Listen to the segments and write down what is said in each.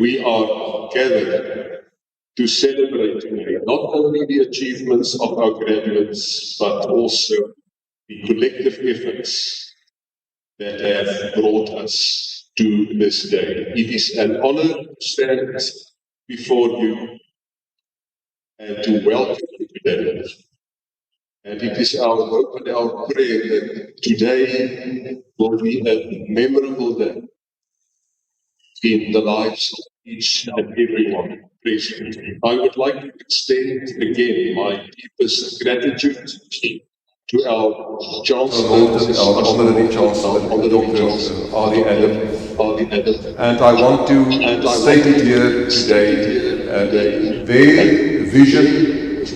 we are gathered to celebrate today, not only the achievements of our graduates, but also the collective efforts that have brought us to this day. It is an honor to stand before you and to welcome you today. And it is our hope and our prayer that today will be a memorable day in the lives of each and everyone present. I would like to extend again my deepest gratitude to our Chancellor, our Honorary Chancellor, Dr. Ali Adam. And I want to state it here today, their vision,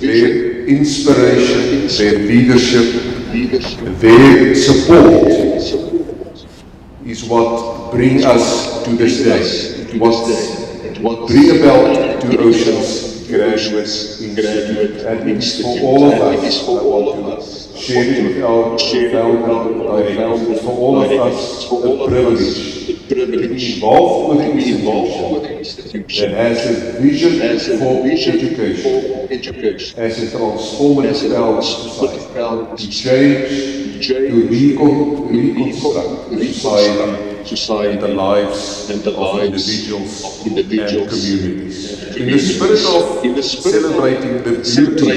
their inspiration, their leadership, their support is what brings us to this day, what bring about Two Oceans graduates in graduate, and it is for all of us. Share it with our founder, for all of us, a privilege to be involved with an institution that has a vision for education as a transformative power to change, to reconstruct society and the lives of individuals and communities. In the spirit of celebrating the beauty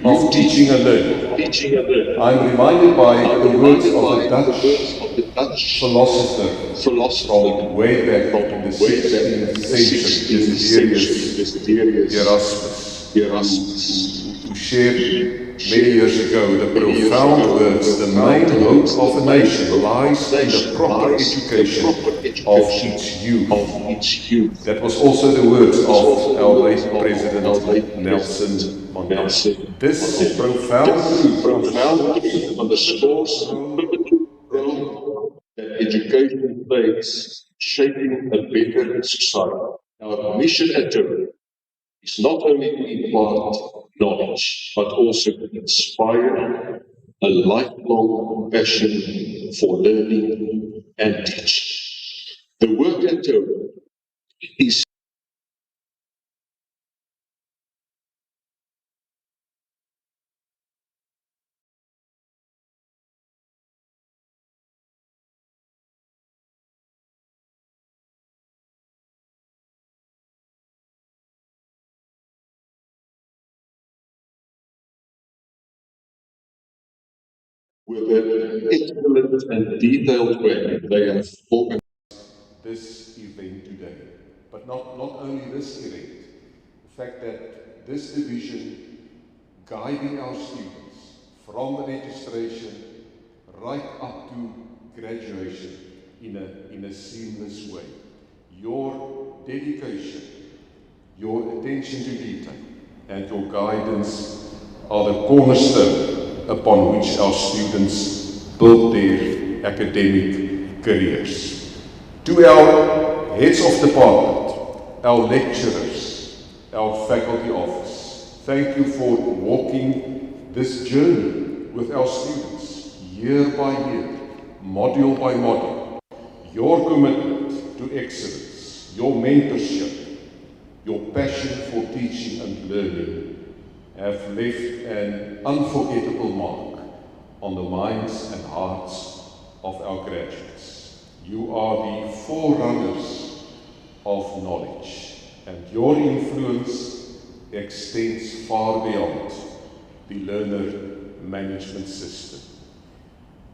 of teaching and learning, I'm reminded by the words of the Dutch philosopher from way back in the 16th century, Desiderius Erasmus, who shared many years ago the profound words, the main hope of a nation lies in the proper education of its youth. That was also the words of our late President Nelson Mandela. This profound truth underscores the role that education plays shaping a better society. Our mission at Joburg is not only to impart knowledge, but also to inspire a lifelong passion for learning and teaching. The work at Joburg is with an excellent and detailed way they have organized this event today. But not only this event, the fact that this division guiding our students from registration right up to graduation in a seamless way. Your dedication, your attention to detail, and your guidance are the cornerstone upon which our students build their academic careers. To our heads of department, our lecturers, our faculty office, thank you for walking this journey with our students year by year, module by module. Your commitment to excellence, your mentorship, your passion for teaching and learning have left an unforgettable mark on the minds and hearts of our graduates. You are the forerunners of knowledge, and your influence extends far beyond the learner management system.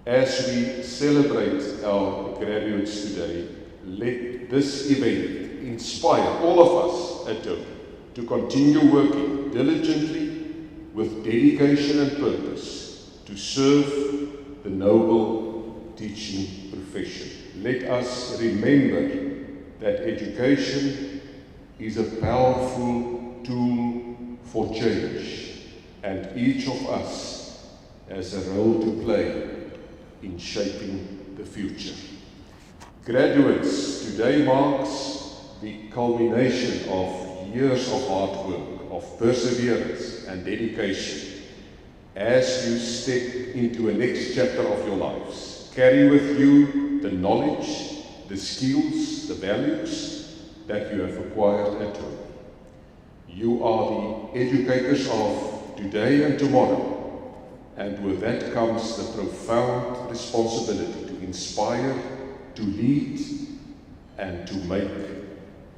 As we celebrate our graduates today, let this event inspire all of us at Joburg to continue working diligently with dedication and purpose to serve the noble teaching profession. Let us remember that education is a powerful tool for change, and each of us has a role to play in shaping the future. Graduates, today marks the culmination of years of hard work, of perseverance and dedication. As you step into a next chapter of your lives, carry with you the knowledge, the skills, the values, that you have acquired at home. You are the educators of today and tomorrow, and with that comes the profound responsibility to inspire, to lead, and to make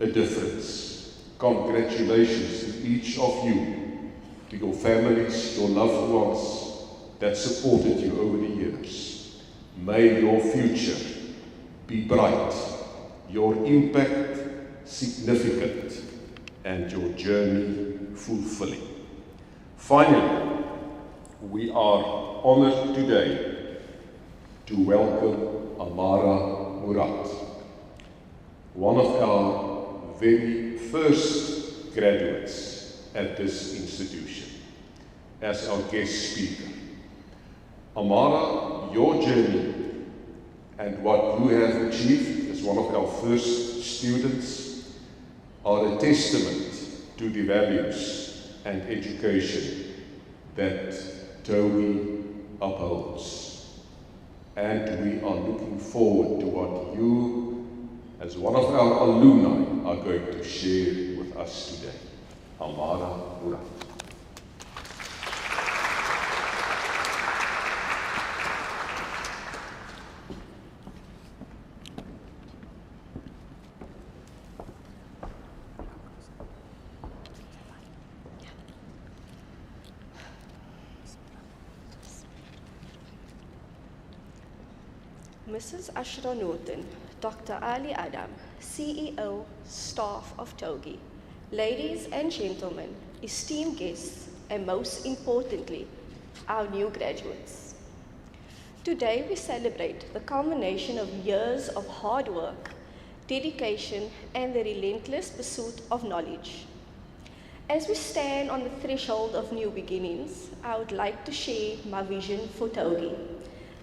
a difference. Congratulations to each of you, to your families, your loved ones that supported you over the years. May your future be bright, your impact significant, and your journey fulfilling. Finally, we are honored today to welcome Amara Murat, one of our very first graduates at this institution, as our guest speaker. Amara, your journey and what you have achieved as one of our first students are a testament to the values and education that Togi upholds. And we are looking forward to what you, as one of our alumni, are going to share with us today. Amara Murat. Mrs. Ashra Norton, Dr. Ali Adam, CEO, staff of Togi, ladies and gentlemen, esteemed guests, and most importantly, our new graduates. Today we celebrate the culmination of years of hard work, dedication, and the relentless pursuit of knowledge. As we stand on the threshold of new beginnings, I would like to share my vision for Togi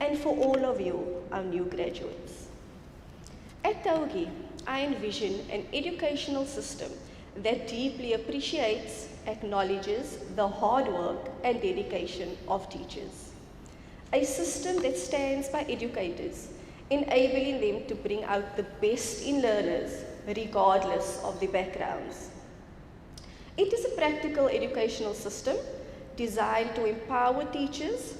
and for all of you, our new graduates. At Togi, I envision an educational system that deeply appreciates, acknowledges the hard work and dedication of teachers. A system that stands by educators, enabling them to bring out the best in learners, regardless of their backgrounds. It is a practical educational system designed to empower teachers,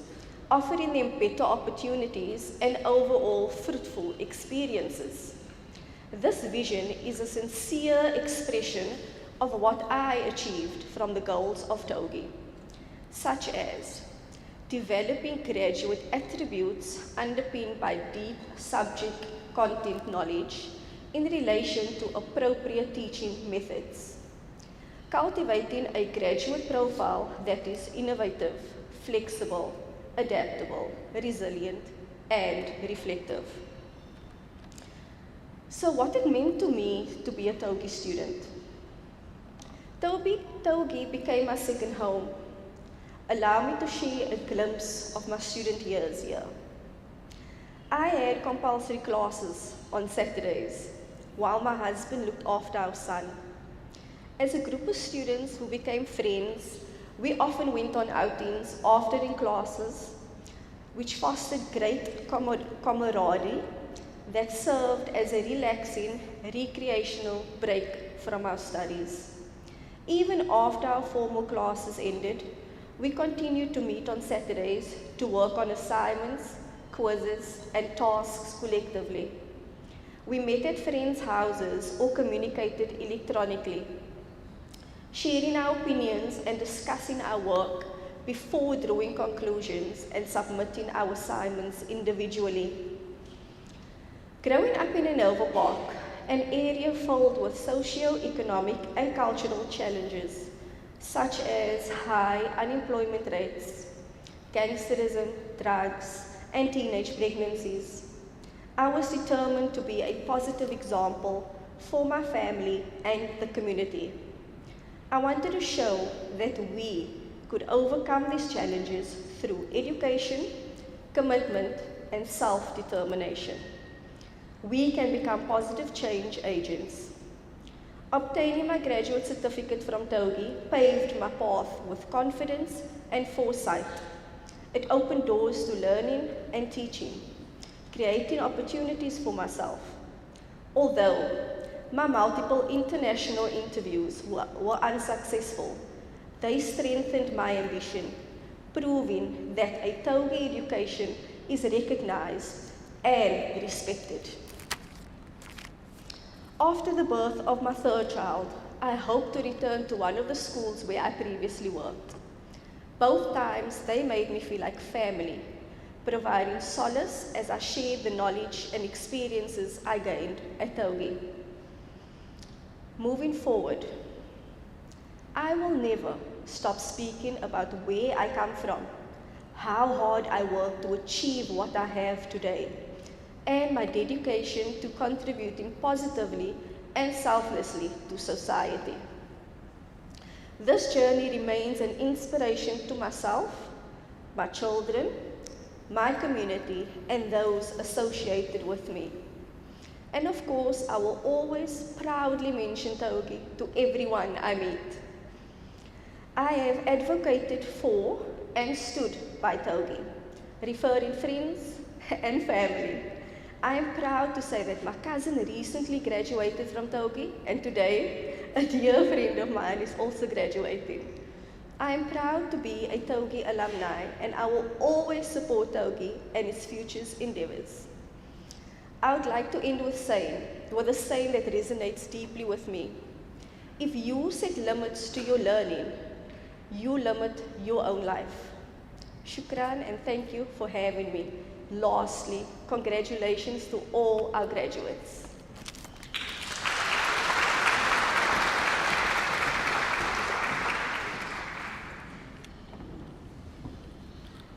offering them better opportunities and overall fruitful experiences. This vision is a sincere expression of what I achieved from the goals of Togi, such as developing graduate attributes underpinned by deep subject content knowledge in relation to appropriate teaching methods, cultivating a graduate profile that is innovative, flexible, adaptable, resilient, and reflective. So what it meant to me to be a Togi student. Togi became my second home. Allow me to share a glimpse of my student years here. I had compulsory classes on Saturdays, while my husband looked after our son. As a group of students who became friends, we often went on outings after in classes, which fostered great camaraderie that served as a relaxing, recreational break from our studies. Even after our formal classes ended, we continued to meet on Saturdays to work on assignments, quizzes, and tasks collectively. We met at friends' houses or communicated electronically, sharing our opinions and discussing our work before drawing conclusions and submitting our assignments individually. Growing up in Hanover Park, an area filled with socio-economic and cultural challenges, such as high unemployment rates, gangsterism, drugs, and teenage pregnancies, I was determined to be a positive example for my family and the community. I wanted to show that we could overcome these challenges through education, commitment, and self-determination. We can become positive change agents. Obtaining my graduate certificate from Togi paved my path with confidence and foresight. It opened doors to learning and teaching, creating opportunities for myself. Although My multiple international interviews were unsuccessful. They strengthened my ambition, proving that a Togi education is recognized and respected. After the birth of my third child, I hope to return to one of the schools where I previously worked. Both times they made me feel like family, providing solace as I shared the knowledge and experiences I gained at Togi. Moving forward, I will never stop speaking about where I come from, how hard I worked to achieve what I have today, and my dedication to contributing positively and selflessly to society. This journey remains an inspiration to myself, my children, my community, and those associated with me. And of course, I will always proudly mention Togi to everyone I meet. I have advocated for and stood by Togi, referring friends and family. I am proud to say that my cousin recently graduated from Togi, and today a dear friend of mine is also graduating. I am proud to be a Togi alumni, and I will always support Togi and its future endeavors. I would like to end with a saying that resonates deeply with me. If you set limits to your learning, you limit your own life. Shukran and thank you for having me. Lastly, congratulations to all our graduates.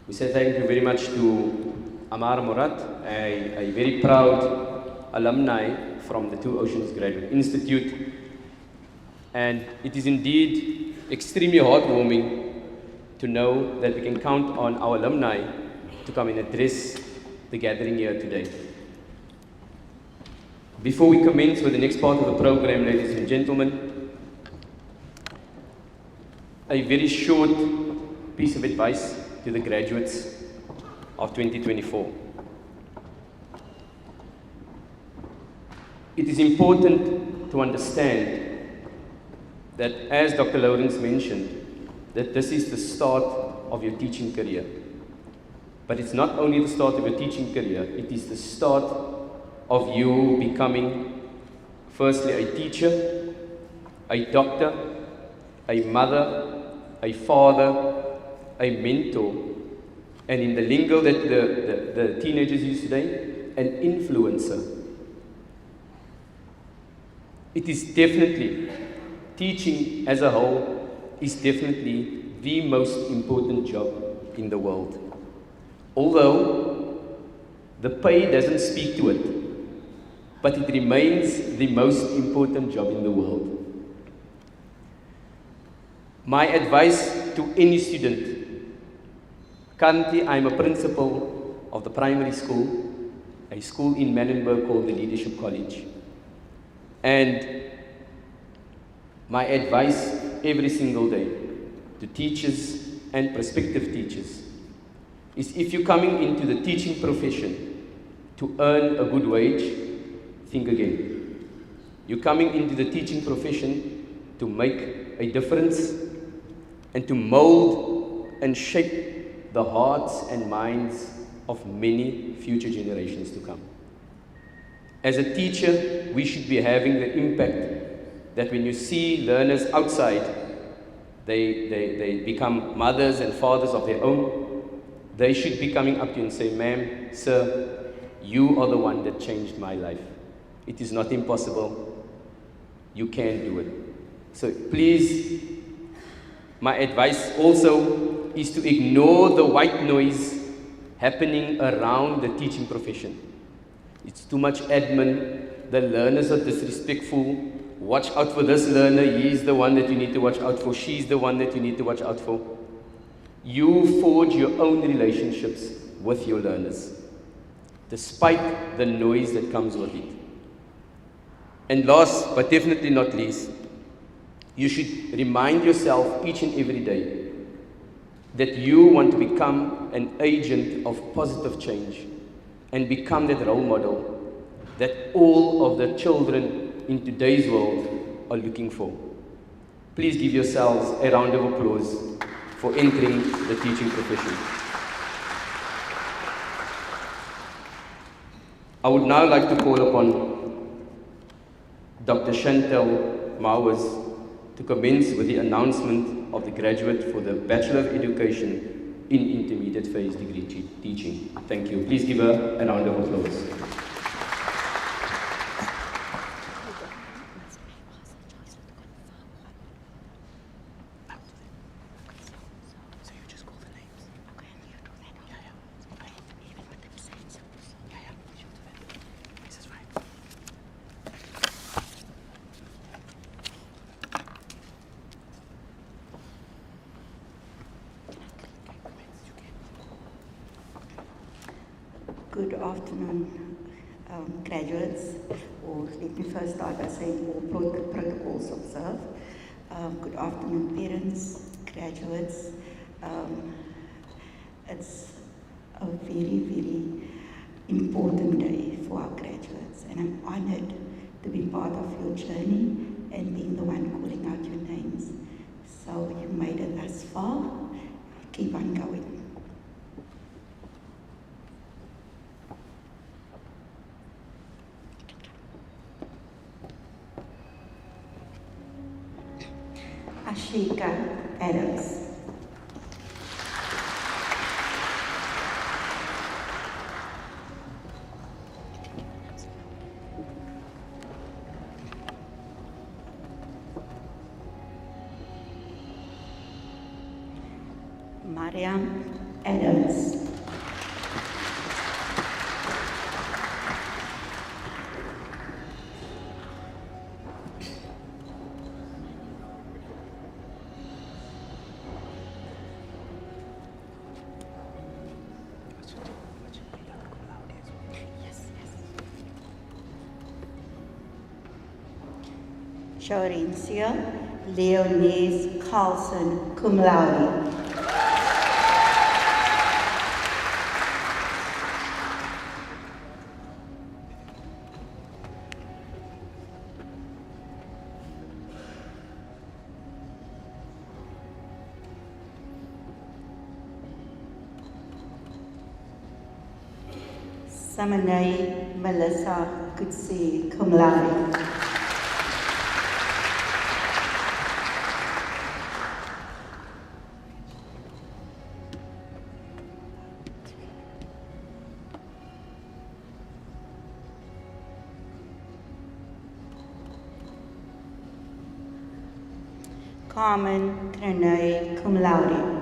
We say thank you very much to Amar Murad, a very proud alumni from the Two Oceans Graduate Institute. And it is indeed extremely heartwarming to know that we can count on our alumni to come and address the gathering here today. Before we commence with the next part of the program, ladies and gentlemen, a very short piece of advice to the graduates of 2024. It is important to understand that, as Dr. Lawrence mentioned, that this is the start of your teaching career. But it's not only the start of your teaching career, it is the start of you becoming, firstly, a teacher, a doctor, a mother, a father, a mentor, and in the lingo that the teenagers use today, an influencer. It is definitely, teaching as a whole is definitely the most important job in the world. Although the pay doesn't speak to it, but it remains the most important job in the world. My advice to any student, currently I'm a principal of the primary school, a school in Manenberg called the Leadership College. And my advice every single day to teachers and prospective teachers is, if you're coming into the teaching profession to earn a good wage, think again. You're coming into the teaching profession to make a difference and to mold and shape the hearts and minds of many future generations to come. As a teacher, we should be having the impact that when you see learners outside, they become mothers and fathers of their own. They should be coming up to you and say, "Ma'am, sir, you are the one that changed my life. It is not impossible. You can do it." So please, my advice also is to ignore the white noise happening around the teaching profession. It's too much admin. The learners are disrespectful. Watch out for this learner. He's the one that you need to watch out for. She's the one that you need to watch out for. You forge your own relationships with your learners, despite the noise that comes with it. And last, but definitely not least, you should remind yourself each and every day that you want to become an agent of positive change and become that role model that all of the children in today's world are looking for. Please give yourselves a round of applause for entering the teaching profession. I would now like to call upon Dr. Chantel Mowers to commence with the announcement of the graduate for the Bachelor of Education in Intermediate Phase Degree Teaching. Thank you. Please give her a round of applause. Good afternoon, graduates, or let me first start by saying all protocols observed. Good afternoon, parents, graduates. It's a very, very important day for our graduates, and I'm honored to be part of your journey and being the one calling out your names. So you made it thus far. Keep on going. Ashika Adams. Mariam Adams. Shorencia Leonie Carlson, cum laude. Samanay Melissa Kutsi, cum laude. Carmen Krenay, cum laude.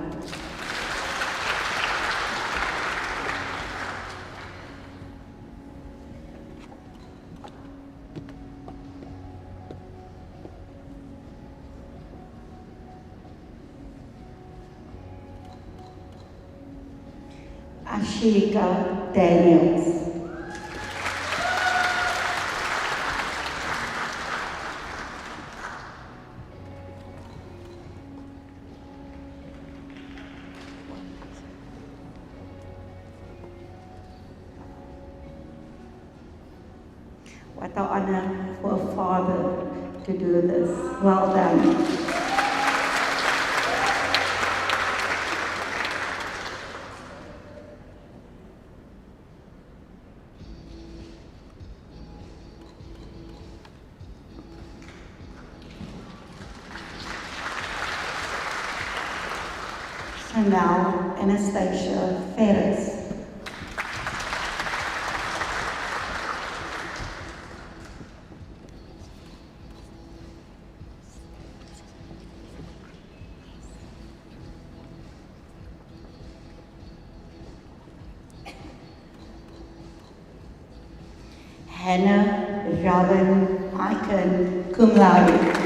Ashika Daniels. What an honor for a father to do this. Well done. Chanel Anastasia Ferris. Hannah Robin Icon, cum laude.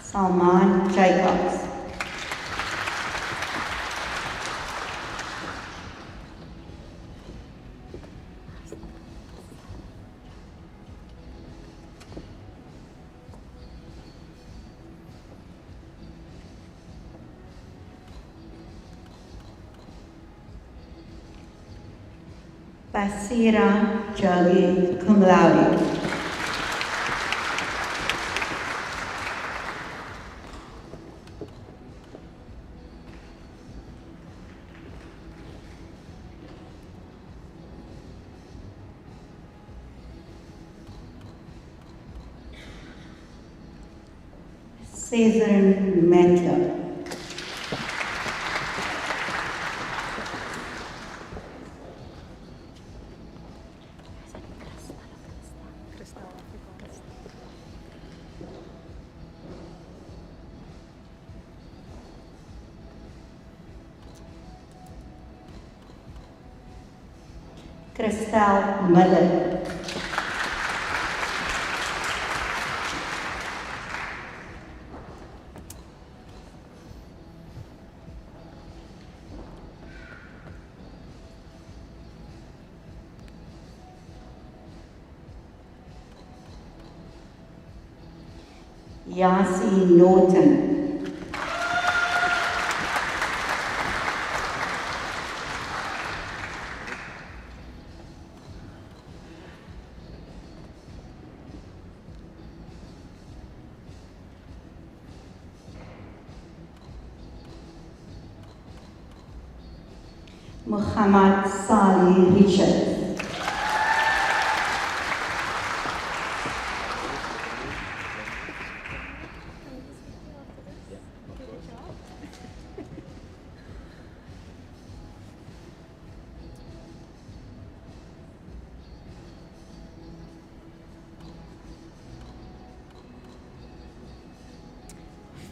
Salman Jacobs. Basira Jogi, cum laude. Cesar Metler. Christel Miller. Yasi Norton. Muhammad Salih Richard.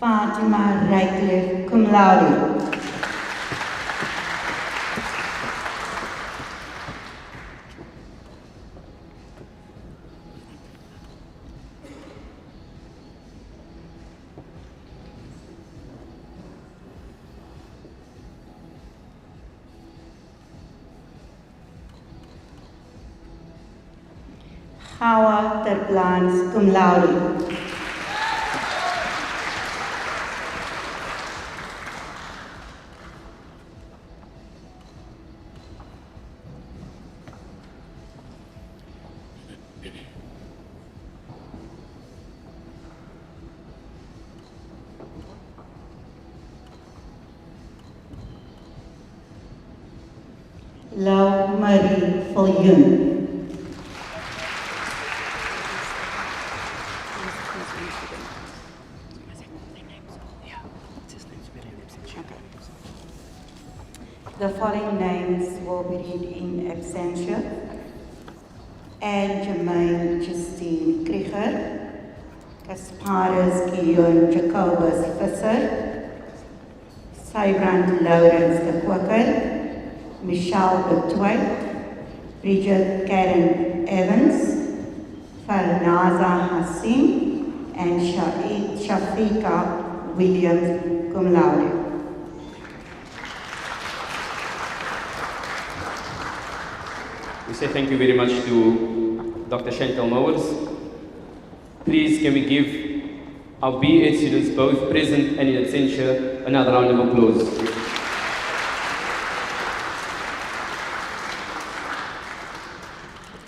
Fatima Ratcliffe, cum laude. Hawa Terplans, cum laude. Lau Marie Viljoen. The following names will be read in absentia. Anne Germaine Justine Krieger, Kasparis Guillaume Jacobus Visser, Sybrand Lawrence de Quaker, Michelle Betway, Bridget Karen Evans, Farnaza Hassim, and Shafika Williams, cum laude. We say thank you very much to Dr. Chantal Mowers. Please can we give our B.Ed students, both present and in absentia, another round of applause.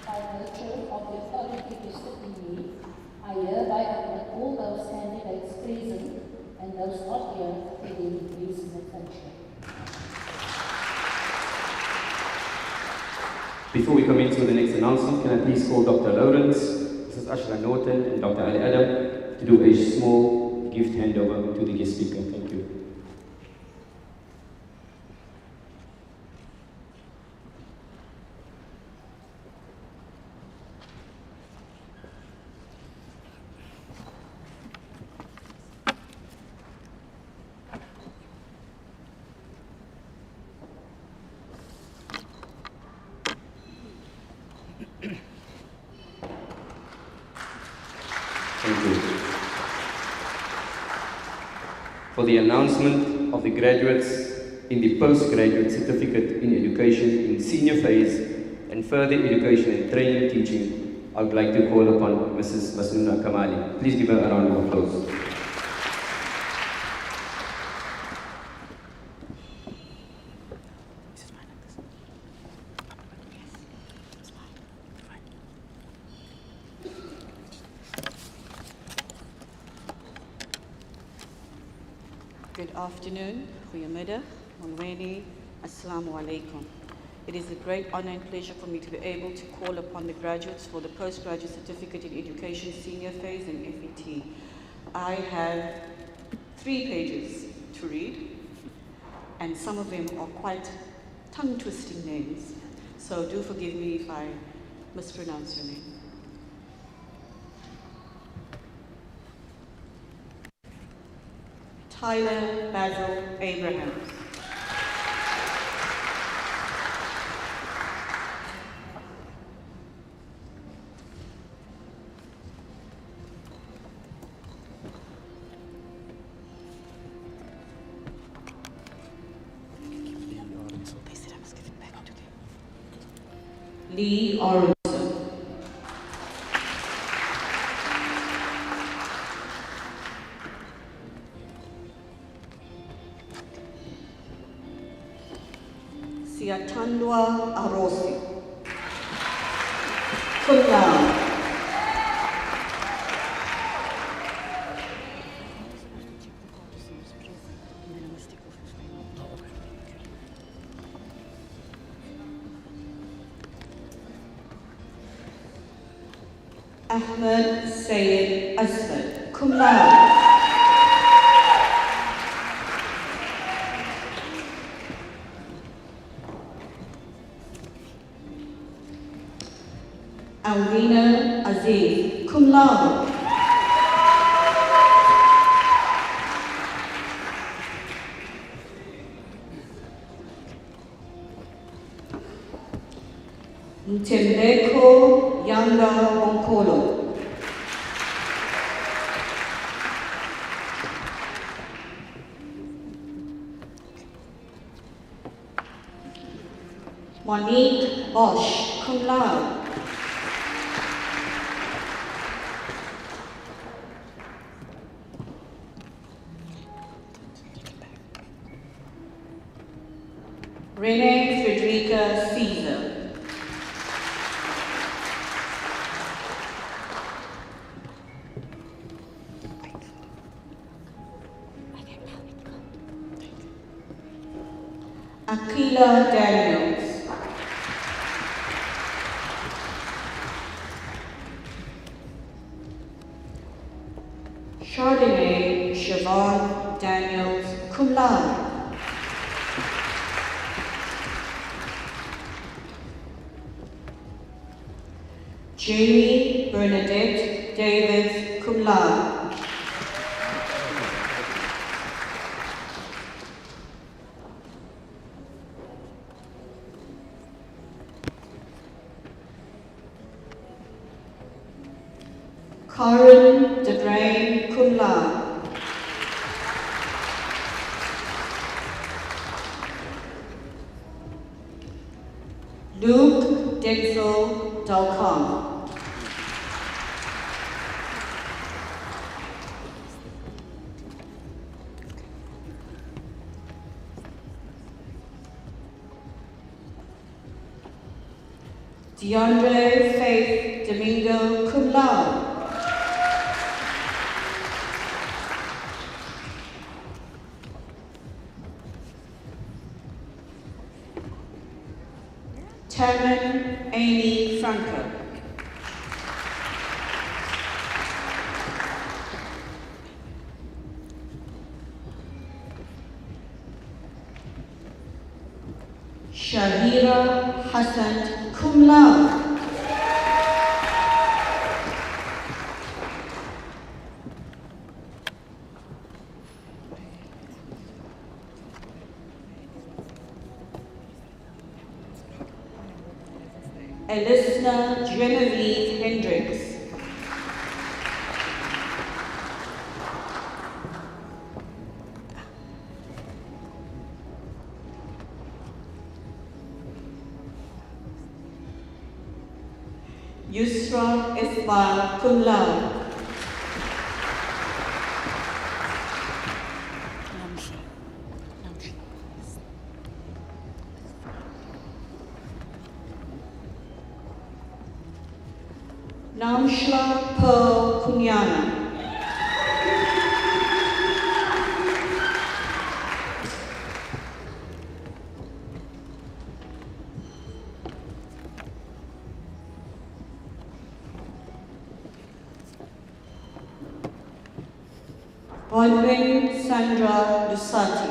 By virtue of the authority vested in me, I hereby appoint all those candidates present and those not here to their degrees in adventure. Before we commence with the next announcement, can I please call Dr. Lawrence, Mrs. Ashra Norton, and Dr. Ali Adam to do a small gift handover to the guest speaker. Thank you. Thank you. For the announcement of the graduates in the postgraduate certificate in education in senior phase and further education and training and teaching, I would like to call upon Mrs. Masnuna Kamali. Please give her a round of applause. Good afternoon, goeiemiddag, Monweni, Assalamu alaikum. It is a great honor and pleasure for me to be able to call upon the graduates for the Postgraduate Certificate in Education Senior Phase in FET. I have 3 pages to read, and some of them are quite tongue-twisting names, so do forgive me if I mispronounce your name. Tyler Basil Abrahams. Lee Orange. Siatandwa Arosi. Cum laude. Ahmed Sayed Asfad, cum laude. Alvina Aziz, cum laude. Mtembeko Yanga Wonkolo. Monique Bosch, cum laude. Renee Frederica Caesar. Akila Daniels. Chardonnay Siobhan Daniels, cum laude. Jamie Bernadette Davis, cum laude. Karen DeBrain, cum laude. Luke Denzel Dalcom. DeAndre Faith Domingo, cum laude. Tammin Amy Franco. Shahira Hassan, cum laude. Elisna Genevieve Hendricks. Yusra Ismail, cum laude. Namshla Pearl Kunyana. Godwin Sandra Lusati.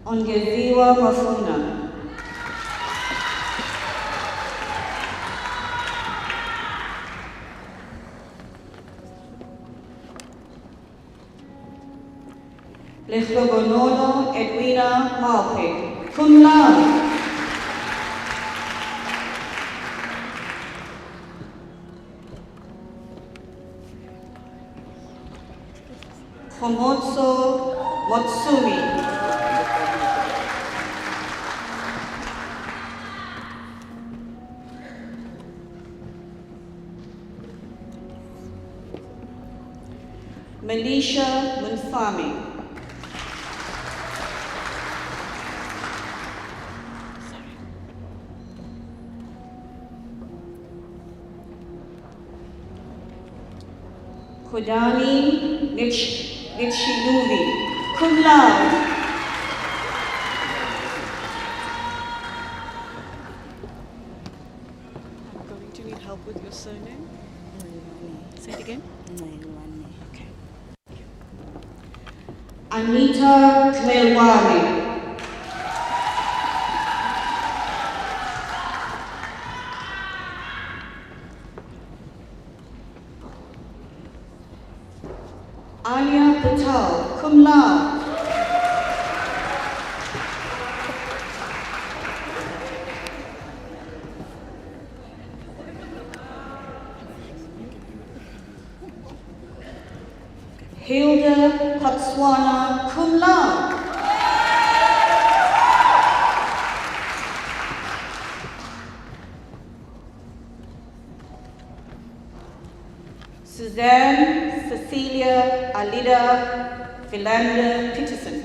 Ongeziwa Mafuna. Lehlogonono Edwina Malpe, cum laude. Homotso Motsumi. Melisha Munfami. Kodani Nichinuvi, cum laude. I'm going to need help with your surname. Say it again. Okay. Anita Clewari. Alia Patel, cum laude. Hilda Patswana, cum laude. Suzanne Cecilia Alida Philander Peterson.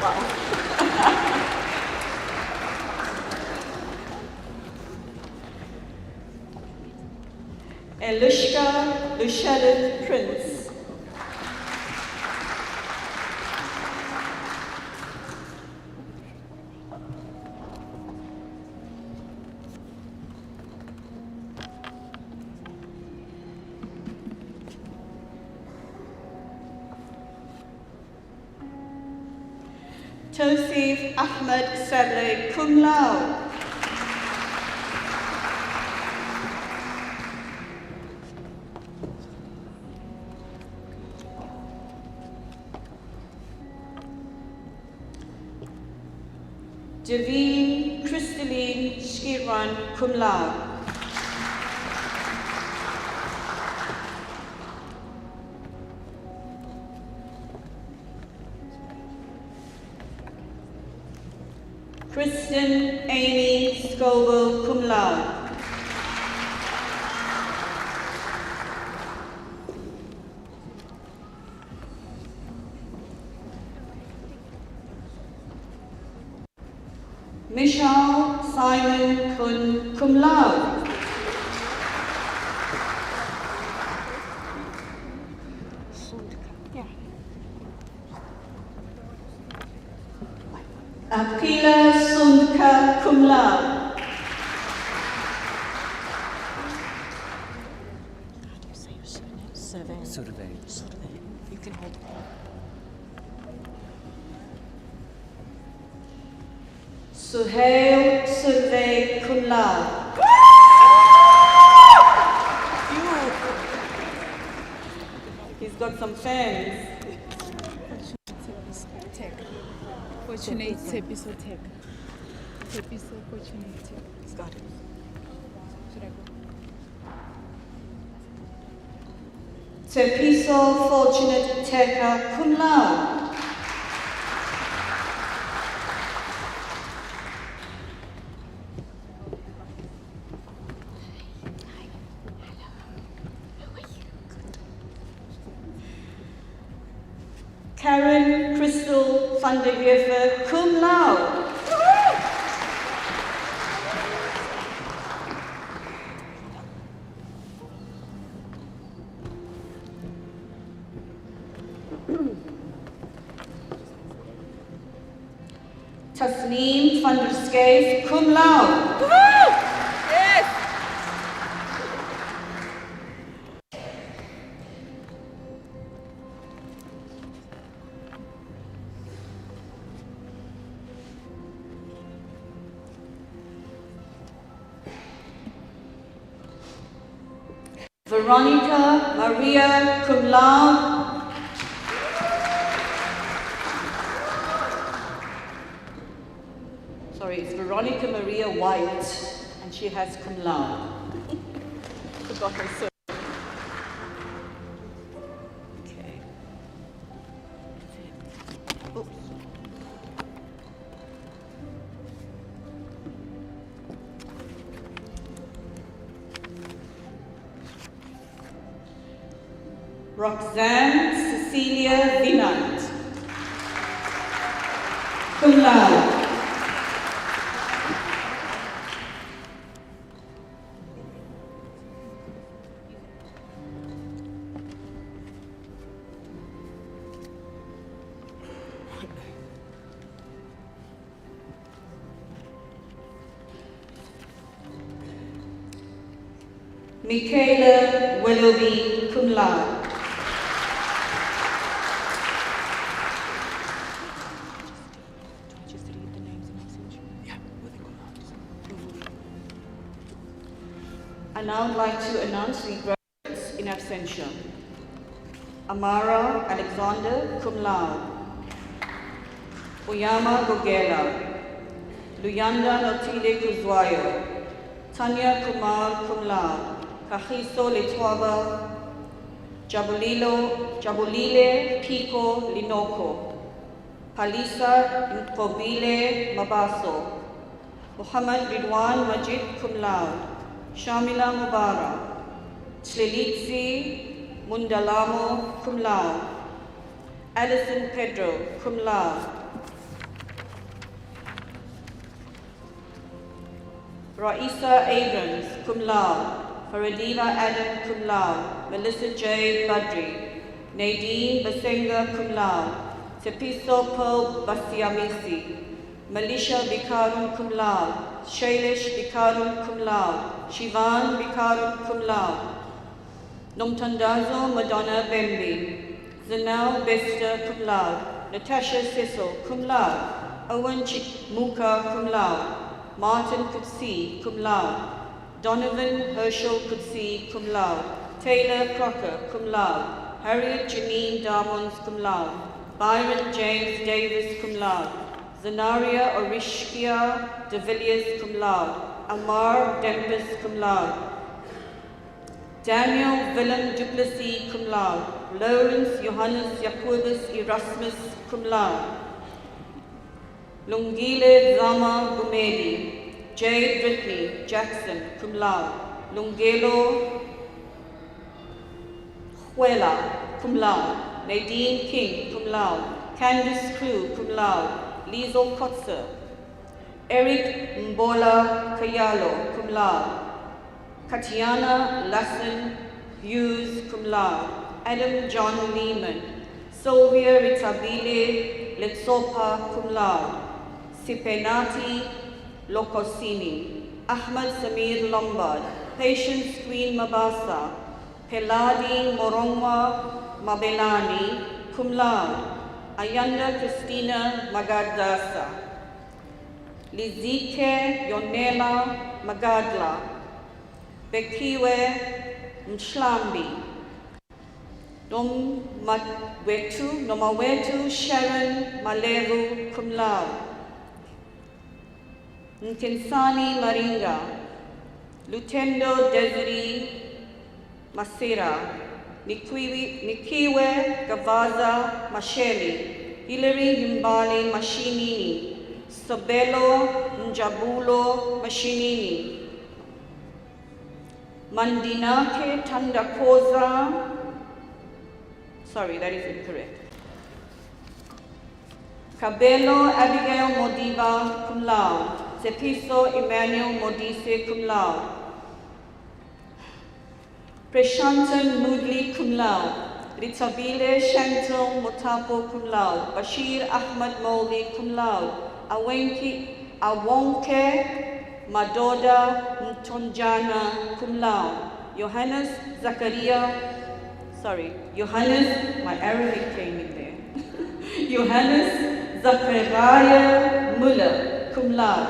Wow. Elushka Lushelit Prince. Tosif Ahmed Sableh, cum laude. Javine Crystalline Skiran, cum laude. Kristen Amy Scoville, cum laude. Michelle Simon Kun, cum laude. Akila Sundka, cum laude. How do you say your surname? Survey. You can hold it. Suhail Survey, cum laude. He's got some fans. Fortunate Tepiso Tech. Tepiso Fortunate Tech. He's got it. Should I go? Tepiso Fortunate Teka, cum laude. Karen Crystal van der Heever, cum laude. Tasneem van der Schijf, cum laude. Yes. Veronica Maria, cum laude. Sorry, it's Veronica Maria White, and she has cum laude. Forgot her surname. Okay. Roxanne Cecilia Vinant, cum laude. Michaela Willoughby, cum laude. Just read the names and I'll send you. Yeah, where they come out. I now like to announce the graduates in absentia. Amara Alexander, cum laude. Uyama Gogela. Luyanda Notile Kuzwayo. Tanya Kumar, cum laude. Kahiso Letwaba. Jabulile Pico Linoko. Palisa Nkobile Mabaso. Muhammad Ridwan Majid, cum laude. Shamila Mubarak. Tlelitsi Mundalamo, cum laude. Alison Pedro, cum laude. Raisa Abrams, cum laude. Faradina Adam, cum laude. Melissa J. Badri. Nadine Basenga, cum laude. Tepiso Pearl Basiamisi. Melisha Bikarun, cum laude. Shailesh Bikarun, cum laude. Shivan Bikarun, cum laude. Nomtandazo Madonna Bembi. Zanel Bester, cum laude. Natasha Sissel, cum laude. Owen Muka, cum laude. Martin Kutsi, cum laude. Donovan Herschel Kutsi, cum laude. Taylor Crocker, cum laude. Harriet Janine Darmons, cum laude. Byron James Davis, cum laude. Zanaria Orishkia de Villiers, cum laude. Amar Dempis, cum laude. Daniel Willem Duplessis, cum laude. Lawrence Johannes Jacobus Erasmus, cum laude. Lungile Zama Gumedi. Jade Brittany Jackson, cum laude. Lungelo Huela, cum laude. Nadine King, cum laude. Candice Crew, cum laude. Liesl Kotzer. Eric Mbola Kayalo, cum laude. Katiana Lassen Hughes, cum laude. Adam John Lehman. Sylvia Ritabile Letsopa, cum laude. Sipenati Lokosini. Ahmad Samir Lombard. Patience Queen Mabasa. Peladi Morongwa Mabelani, cum laude. Ayanda Christina Magadasa. Lizike Yonela Magadla. Bekiwe Mshlambi. Nomawetu Sharon Malevu, cum laude. Nkinsani Maringa. Lutendo Desiree Masira. Nikiwe Gavaza Masheli. Hilary Himbali Mashinini. Sobelo Njabulo Mashinini. Mandinake Tandakoza. Sorry, that is incorrect. Cabello Abigail Modiba, cum laude. Zepiso Emmanuel Modise, cum laude. Preshantan Moodley, cum laude. Ritabile Chantal Motapo, cum laude. Bashir Ahmad Moldi, cum laude. Awonke Madoda Mtonjana cum laude. Johannes, my Arabic came in there. Johannes Zachariah Muller, cum laude.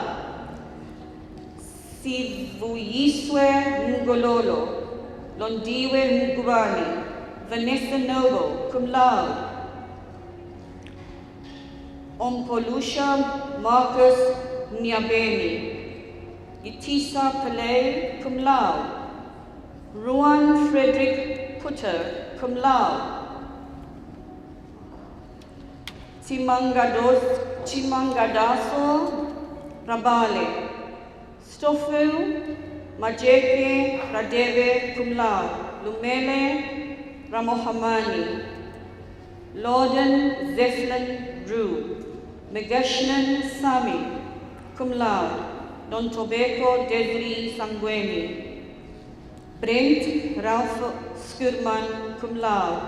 Sivuyiswe Ngololo, Londiwe Ngubani, Vanessa Noble, cum laude. Ompolusha Marcus Nyabeni, Yitisa Pillay, cum laude. Ruan Frederick Putter, cum laude. Chimangadaso Rabale. Stofu Majeke Radeve, cum laude. Lumele Ramohamani. Lorden Zeflin Drew. Megashnan Sami, cum laude. Don Tobeko Desri Sangweni. Brent Ralph Skurman, cum laude.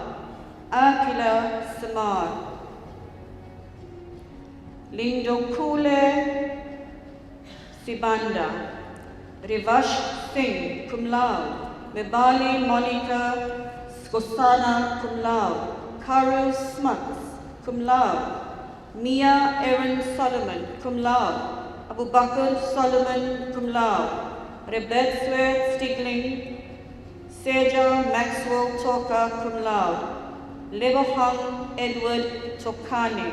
Akila Samar. Lindokule Sibanda. Rivash Singh, cum laude. Mebali Monica Skosana, cum laude. Karu Smuts, cum laude. Mia Erin Solomon, cum laude. Abu Bakr Solomon, cum laude. Rebetswe Stigling. Seja Maxwell Toka, cum laude. Lebohang Edward Tokane.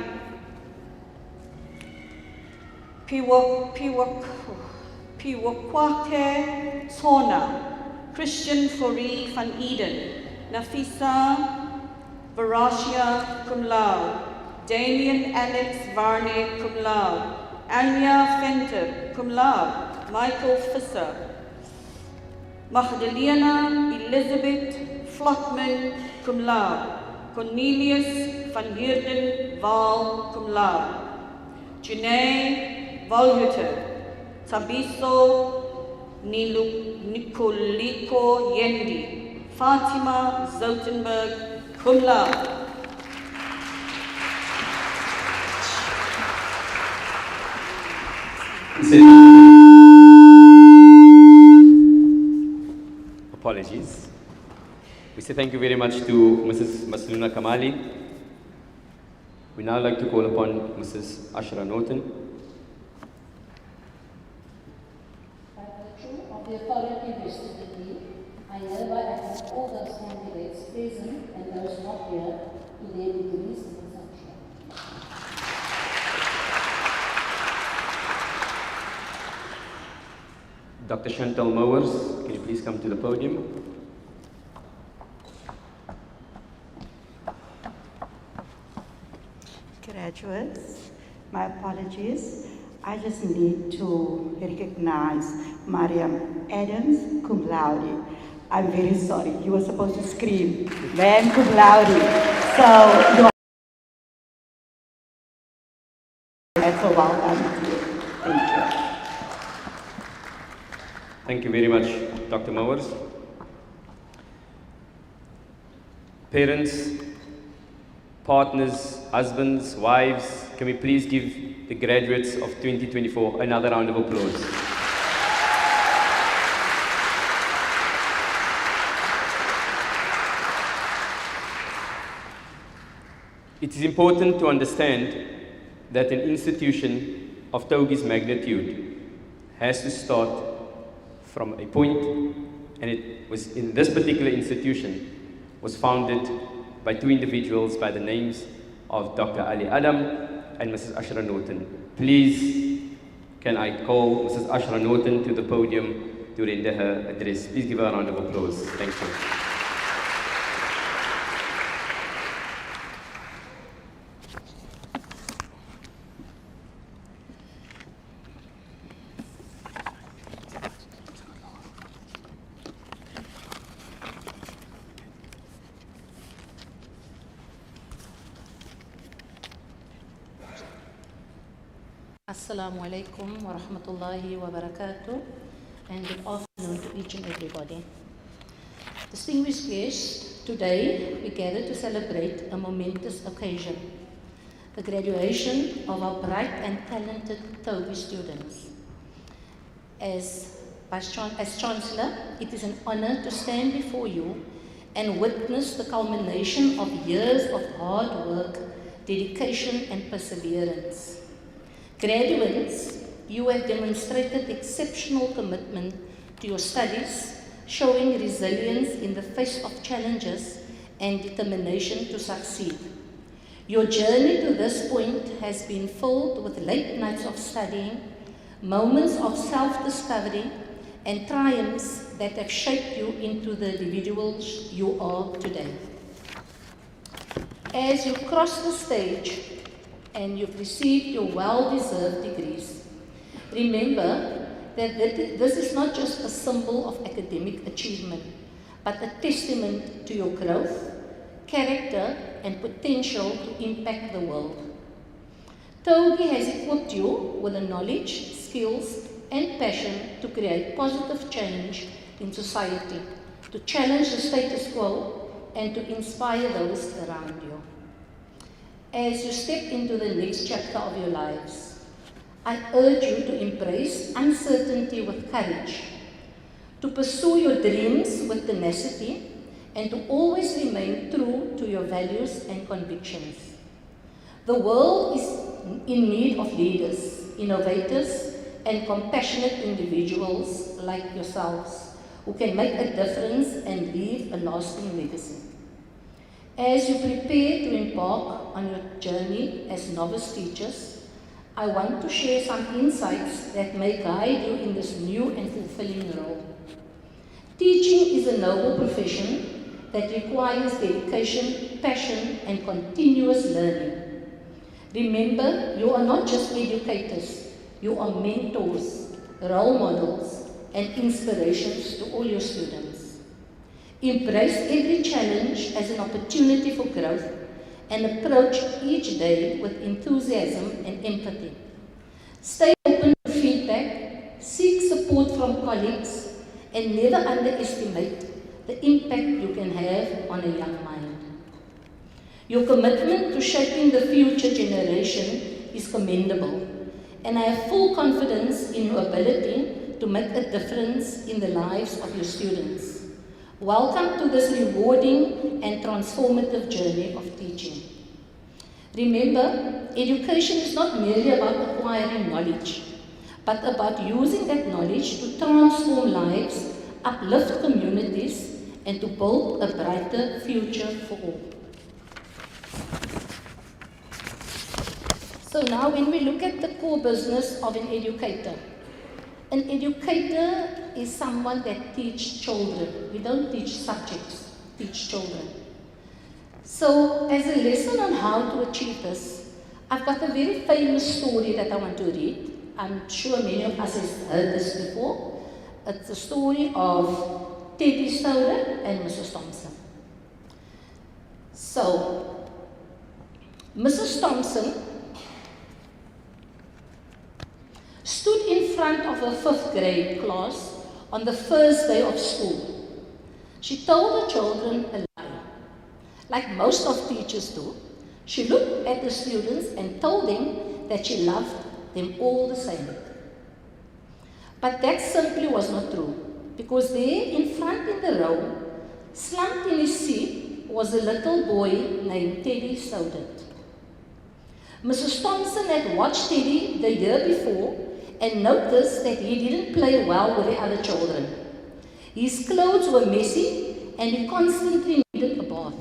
Piwakwake Tona. Christian Fori van Eden. Nafisa Varashia, cum laude. Damien Alex Varney, cum laude. Anya Fenter, cum laude. Michael Fisser. Magdalena Elizabeth Flotman, cum laude. Cornelius van Heerden Waal, cum laude. Janae Valhuter. Tabiso Nicoliko Yendi. Fatima Zoutenberg, cum laude. Apologies. We say thank you very much to Mrs. Masluna Kamali. We now like to call upon Mrs. Ashra Norton. By virtue of the authority vested in me, I hereby appoint all those candidates present and those not here to their degrees of assumption. Dr. Chantal Mowers, can you please come to the podium? Graduates, my apologies. I just need to recognize Mariam Adams, cum laude. I'm very sorry. You were supposed to scream, man, cum laude. So, that's a well done to you. Thank you. Thank you very much, Dr. Mowers. Parents, partners, husbands, wives, can we please give the graduates of 2024 another round of applause? It is important to understand that an institution of Togi's magnitude has to start from a point, and it was in this particular institution was founded by two individuals by the names of Dr. Ali Adam and Mrs. Ashra Norton. Please, can I call Mrs. Ashra Norton to the podium to render her address? Please give her a round of applause. Thank you. Assalamu alaikum wa rahmatullahi wa barakatuh, and good afternoon to each and everybody. Distinguished guests, today we gather to celebrate a momentous occasion, the graduation of our bright and talented Toby students. As Chancellor, it is an honor to stand before you and witness the culmination of years of hard work, dedication and perseverance. Graduates, you have demonstrated exceptional commitment to your studies, showing resilience in the face of challenges and determination to succeed. Your journey to this point has been filled with late nights of studying, moments of self-discovery, and triumphs that have shaped you into the individuals you are today. As you cross the stage and you've received your well-deserved degrees, remember that this is not just a symbol of academic achievement, but a testament to your growth, character, and potential to impact the world. Toby has equipped you with the knowledge, skills, and passion to create positive change in society, to challenge the status quo, and to inspire those around you. As you step into the next chapter of your lives, I urge you to embrace uncertainty with courage, to pursue your dreams with tenacity, and to always remain true to your values and convictions. The world is in need of leaders, innovators, and compassionate individuals like yourselves who can make a difference and leave a lasting legacy. As you prepare to embark on your journey as novice teachers, I want to share some insights that may guide you in this new and fulfilling role. Teaching is a noble profession that requires dedication, passion, and continuous learning. Remember, you are not just educators, you are mentors, role models, and inspirations to all your students. Embrace every challenge as an opportunity for growth and approach each day with enthusiasm and empathy. Stay open to feedback, seek support from colleagues, and never underestimate the impact you can have on a young mind. Your commitment to shaping the future generation is commendable, and I have full confidence in your ability to make a difference in the lives of your students. Welcome to this rewarding and transformative journey of teaching. Remember, education is not merely about acquiring knowledge, but about using that knowledge to transform lives, uplift communities, and to build a brighter future for all. So now when we look at the core business of an educator is someone that teaches children. We don't teach subjects, teach children. So as a lesson on how to achieve this, I've got a very famous story that I want to read. I'm sure many of us have heard this before. It's the story of Teddy Soden and Mrs. Thompson. So, Mrs. Thompson stood in front of her 5th grade class on the first day of school. She told the children a lie. Like most of teachers do, she looked at the students and told them that she loved them all the same. But that simply was not true, because there in front in the row, slumped in his seat, was a little boy named Teddy Soden. Mrs. Thompson had watched Teddy the year before and noticed that he didn't play well with the other children. His clothes were messy and he constantly needed a bath.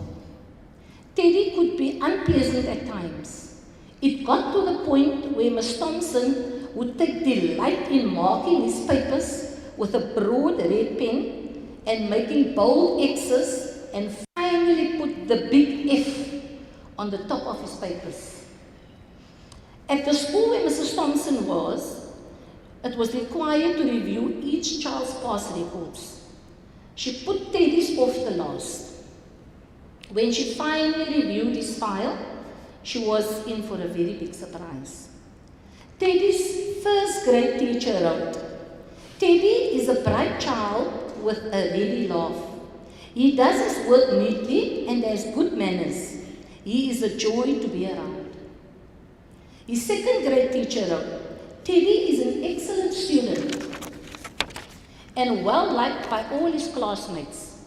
Teddy could be unpleasant at times. It got to the point where Miss Thompson would take delight in marking his papers with a broad red pen and making bold X's and finally put the big F on the top of his papers. At the school where Mrs. Thompson was, it was required to review each child's pass records. She put Teddy's off the last. When she finally reviewed his file, she was in for a very big surprise. Teddy's 1st grade teacher wrote, "Teddy is a bright child with a ready laugh. He does his work neatly and has good manners. He is a joy to be around." His second grade teacher wrote, Teddy is an excellent student and well liked by all his classmates,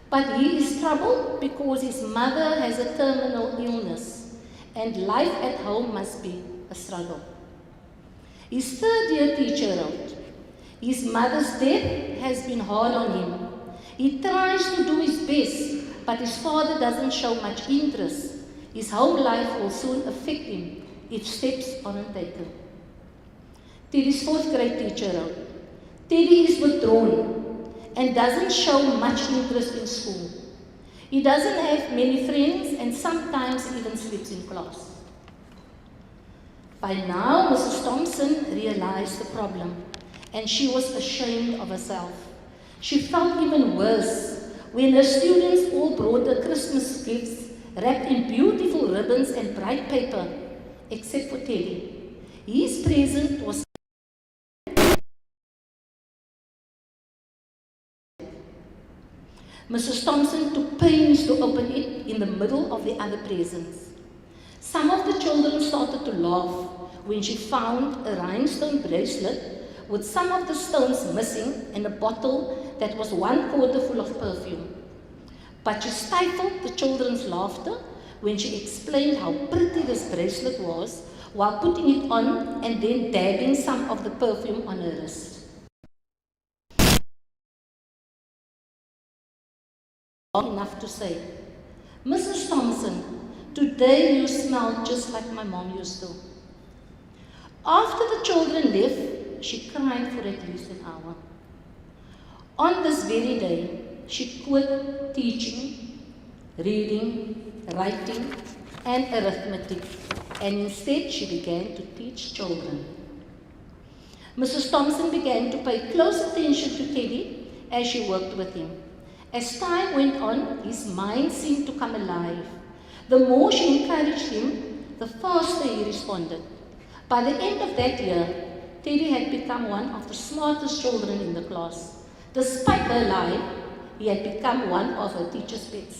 but he is troubled because his mother has a terminal illness and life at home must be a struggle. His third year teacher wrote, his mother's death has been hard on him. He tries to do his best, but his father doesn't show much interest. His home life will soon affect him if steps aren't taken. Teddy's fourth grade teacher wrote, Teddy is withdrawn and doesn't show much interest in school. He doesn't have many friends and sometimes even sleeps in class. By now, Mrs. Thompson realized the problem and she was ashamed of herself. She felt even worse when her students all brought her Christmas gifts wrapped in beautiful ribbons and bright paper, except for Teddy. His present was Mrs. Thompson took pains to open it in the middle of the other presents. Some of the children started to laugh when she found a rhinestone bracelet with some of the stones missing and a bottle that was 1/4 full of perfume. But she stifled the children's laughter when she explained how pretty this bracelet was while putting it on and then dabbing some of the perfume on her wrist. Enough to say, Mrs. Thompson, today you smell just like my mom used to. After the children left, she cried for at least an hour. On this very day, she quit teaching, reading, writing, and arithmetic, and instead she began to teach children. Mrs. Thompson began to pay close attention to Teddy as she worked with him. As time went on, his mind seemed to come alive. The more she encouraged him, the faster he responded. By the end of that year, Teddy had become one of the smartest children in the class. Despite her lie, he had become one of her teacher's pets.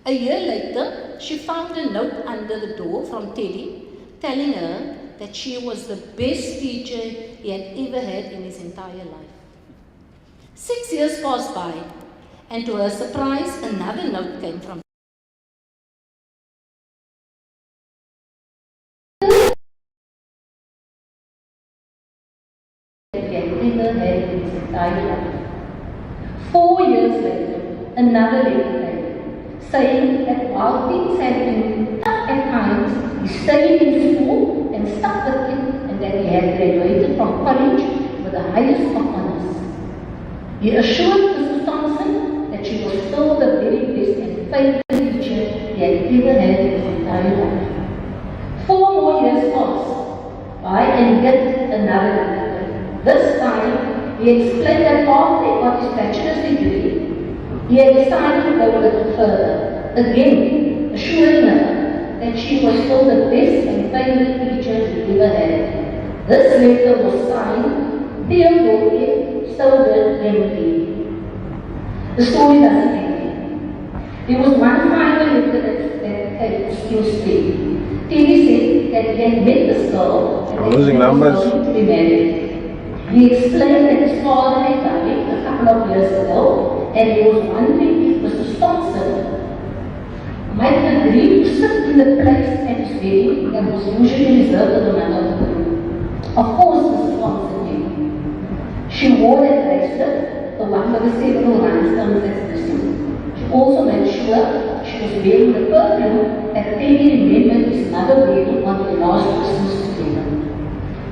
A year later, she found a note under the door from Teddy telling her that she was the best teacher he had ever had in his entire life. 6 years passed by, and to her surprise, another note came from he had ever had in his entire life. 4 years later, another letter came, saying that while things had been tough at times, he stayed in school and stuck with it, and that he had graduated from college with the highest of honors. He assured Mrs. Thompson that she was still the very best and favorite teacher he had ever had in his entire life. 4 more years passed by and yet another letter. This time, he explained that after he got his bachelor's degree, he had decided to go a little further, again assuring her that she was still the best and favorite teacher he ever had. This letter was signed Theodore Stoddard Remedy. The story doesn't end. There was one final letter that had still stayed. Teddy said that he had met this girl and that he was going to be married. He explained that his father had died a couple of years ago and he was wondering if Mr. Thompson might agree to sit in the place at his wedding that was usually reserved for the man of the groom. Of course, Mr. Thompson did. She wore that bracelet, the one with the several rhinestones that's missing. She also made sure she was wearing the perfume that Teddy remembered his mother wearing on their last Christmas together.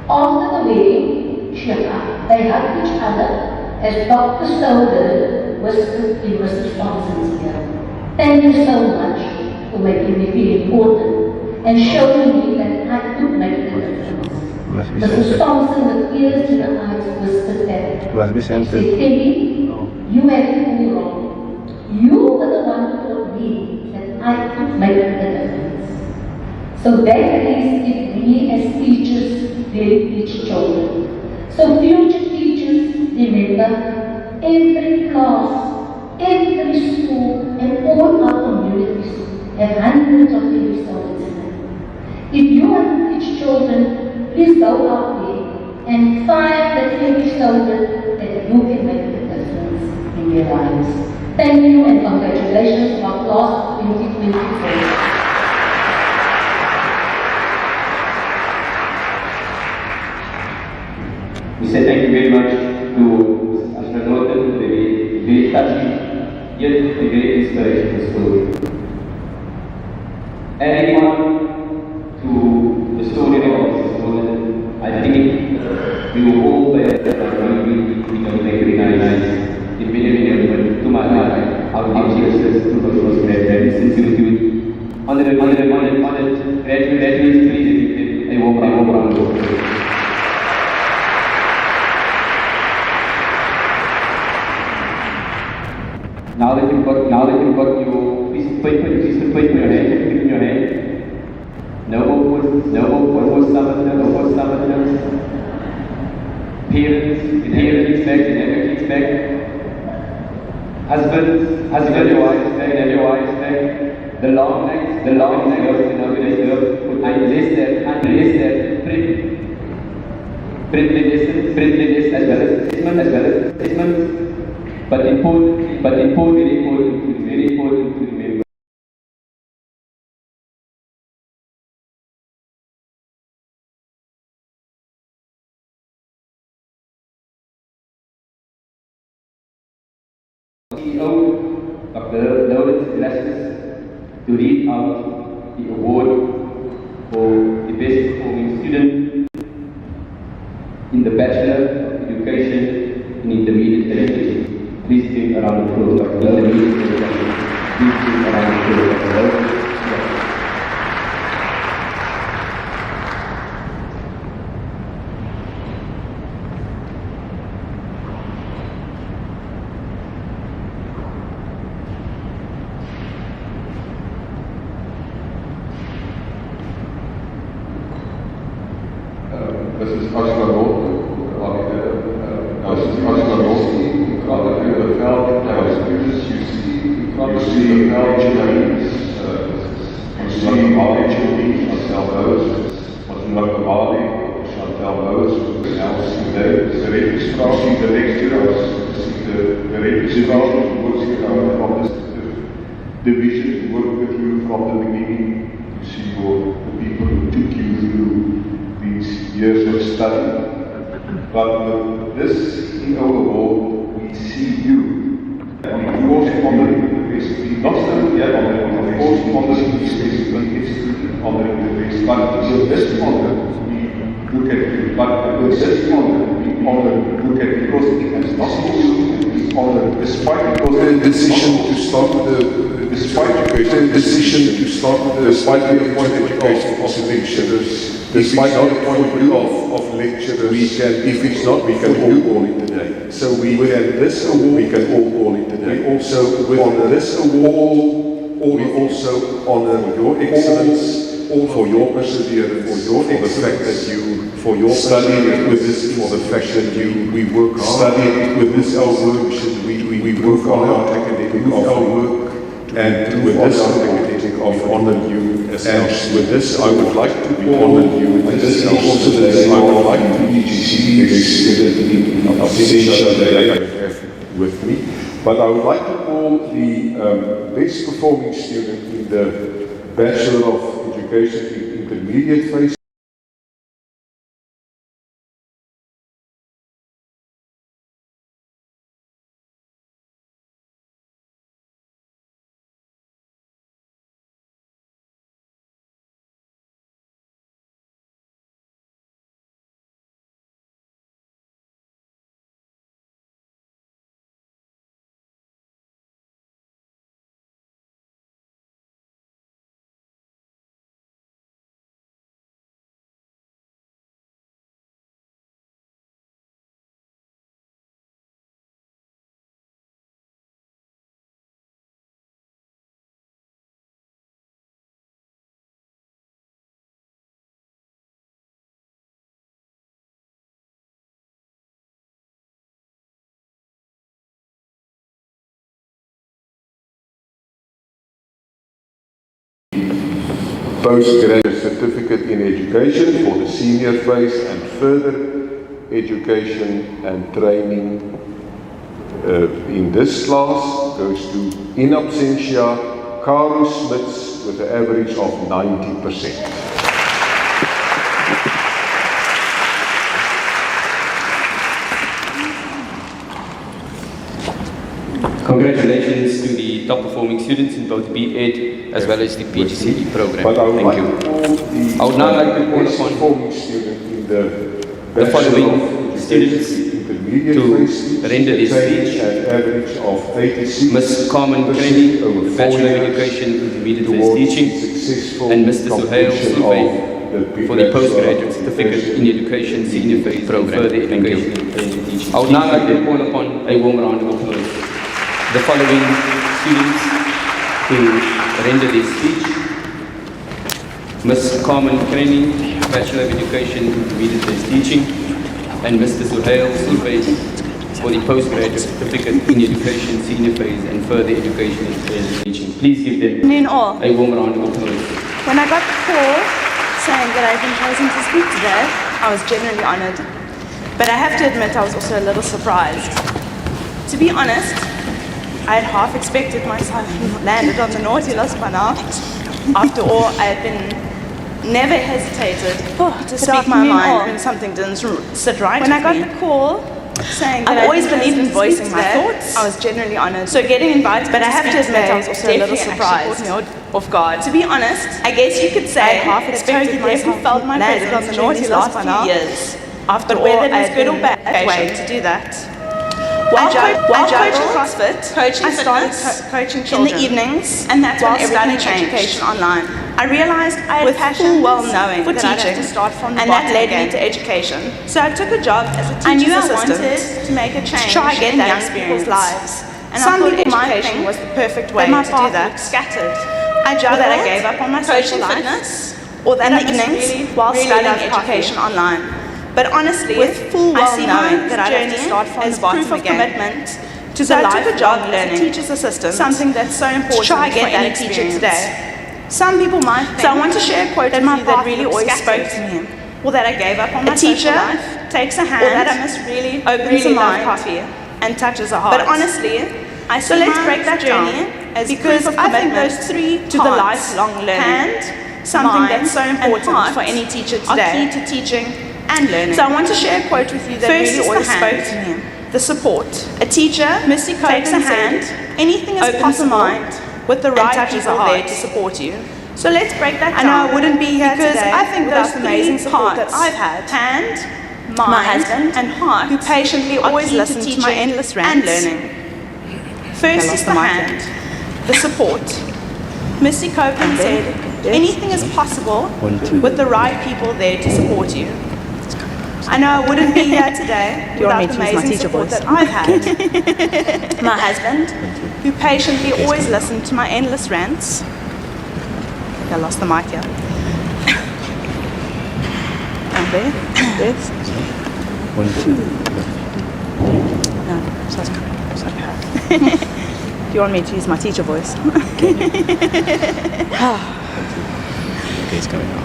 After the wedding, they hugged each other as Dr. Stoddard whispered in Mrs. Thompson's ear. Thank you so much for making me feel important and showing me that I could make a difference. Mrs. Thompson, with tears in her eyes, whispered that. Must be sent. Said, Teddy, you have it all wrong. You were the one who told me that I could make a difference. So that is if we as teachers really teach children. So future teachers, remember, every class, every school, and all our communities have hundreds of Teddy Stoddards in them. If you are please go out there and find the few children that you can make a difference in their lives. Thank you and congratulations to our class of 2024. We say thank you very much to Ashra Norton, very touching, yet a very inspirational story. Adding on to the story of Mrs. Norton, I think we will all bear we can recognize the many to my life, our teachers, to those graduates, sincerely, honored graduates, please, a warm round of applause. Now that you've got your piece of paper in your hand, no more summoners, parents back, kids back, husbands, your wives back, the long nights, nobody put unless they're privileges as well as statements. But important, very important to remember. CEO Dr. Lawrence Velasquez to read out the award for the best performing student in the Bachelor of Education in Intermediate Education. Please give a round of applause, Dr. Lawrence. Please give a round of applause, Dr. Lawrence. This is Ashra Norton, you see the names, Chantal Bowes, the registrar, the lecturers, from this division who worked with you from the beginning. You see the people who took you through these years of study. But with this EO award, we see you. We of course honoring the best, not only yet honoring, of course honoring the best, but it's honoring the best. But with this honor, we look at you. But with this honor, we honor, look at, because it has nothing to do with this honor, despite the decision to start the appointment of lecturers, despite the appointment of lecturers, if it's not, we can all call it today. So we can this award, we can all call it today. We also honor this award, we also honor your excellence, for your perseverance, for the fact that you, for your studying with this, for the fact that we work hard, studying with this our work, we work on our academic work, and with this academic we honor you as our student. With this I would like to honor you as this also today I would like to EGC the absentia that I have with me. But I would like to call the best performing student in the Bachelor of Education intermediate phase. postgraduate certificate in education for the senior phase, and further education and training in this class goes to in absentia Caro Smits with an average of 90%. Congratulations to the top performing students in both B.Ed as well as the PGCE program. Thank you. I would now like to call upon the following students to render their speech. Ms. Carmen Kennedy, Bachelor of Education in Intermediate Teaching, and Mr. Suhail Sulvey for the Postgraduate Certificate in Education Senior Phase Program. Further Education and Teaching. I would now like to call upon a warm round of applause the following students to render their speech. Ms. Carmen Kennedy, Bachelor of Education in Intermediate Teaching, and Mr. Suhail Sulvey for the Postgraduate Certificate in Education Senior Phase and Further Education and Teaching. Please give them a warm round of applause. When I got the call saying that I've been chosen to speak today, I was genuinely honoured. But I have to admit I was also a little surprised. To be honest, I had half expected myself landed on the naughty list by now. After all, I had never hesitated to speak my mind when something didn't sit right with me. When I got the call saying that I've always believed in voicing my thoughts, I was genuinely honoured. So getting invited, but I have to admit I was also a little surprised. Off guard. To be honest, I guess you could say I half expected myself felt my landed on the naughty list by now. After all, whether it was good or bad way to do that. While coaching CrossFit, I started coaching children in the evenings, and that's when everything changed. Education online. I realized I had passion well knowing for teaching, and that led me to education. So I took a job as a teacher's assistant. I wanted to make a change to try get in young people's lives. And some people might think was the perfect way to do that. Scattered. I juggled that I gave up on my social fitness, or that in the evenings while studying education online. But honestly, with full well knowing that I have to start from the bottom proof of commitment to the life of job learning, teacher's assistant, something that's so important to try get for any teacher today. Some people might think, so I want to share a quote with you that really always spoke to me, or that I gave up on my social life, takes a hand, or that I must really opens a mind coffee and touches a heart. But honestly, so let's break that journey as because of commitment those three to the lifelong learning, something that's so important for any teacher today, are key to teaching and learning. So I want to share a quote with you that really always spoke to me. The support. A teacher, Missy takes a hand, anything is possible with the right people there to support you. So let's break that down. I know I wouldn't be here because today I think those amazing support that I've had, hand, mind, my husband, and heart, who patiently always listen to my endless rants and learning. First is the hand, the support. Missy Copeland said, anything is possible with the right people there to support you. I know I wouldn't be here today without the amazing support that I've had. My husband, who patiently always listened to my endless rants. I lost the mic here. And there, yes. 1, 2. No, sorry. Do you want me to use my teacher voice? Okay, it's going on.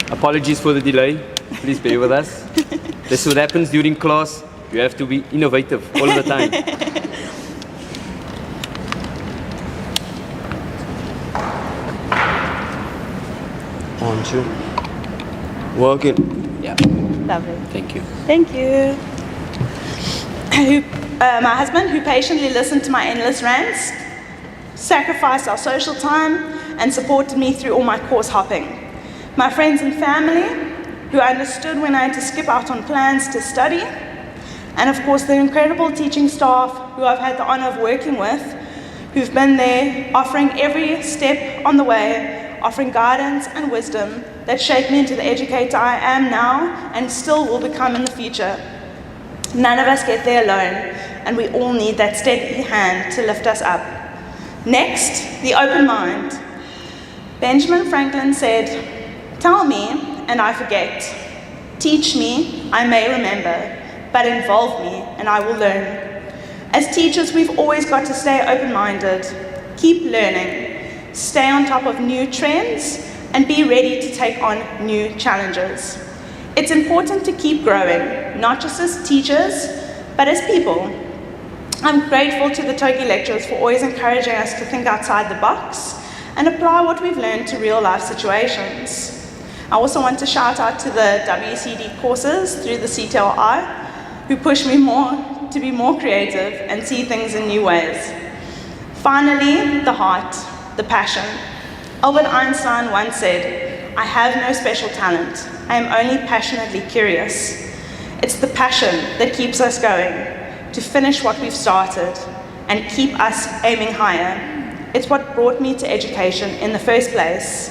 Apologies for the delay. Please bear with us. This is what happens during class. You have to be innovative all the time. On to working. Yeah. Lovely. Thank you. Thank you. My husband, who patiently listened to my endless rants, sacrificed our social time, and supported me through all my course hopping. My friends and family, who understood when I had to skip out on plans to study, and of course the incredible teaching staff who I've had the honor of working with, who've been there offering every step on the way, offering guidance and wisdom that shaped me into the educator I am now and still will become in the future. None of us get there alone, and we all need that steady hand to lift us up. Next, the open mind. Benjamin Franklin said, "Tell me and I forget. Teach me, I may remember, but involve me and I will learn. As teachers, we've always got to stay open-minded, keep learning, stay on top of new trends, and be ready to take on new challenges. It's important to keep growing, not just as teachers, but as people. I'm grateful to the Toki lecturers for always encouraging us to think outside the box and apply what we've learned to real-life situations. I also want to shout out to the WCD courses through the CTLI, who push me to be more creative and see things in new ways. Finally, the heart, the passion. Albert Einstein once said, "I have no special talent. I am only passionately curious." It's the passion that keeps us going, to finish what we've started and keep us aiming higher. It's what brought me to education in the first place.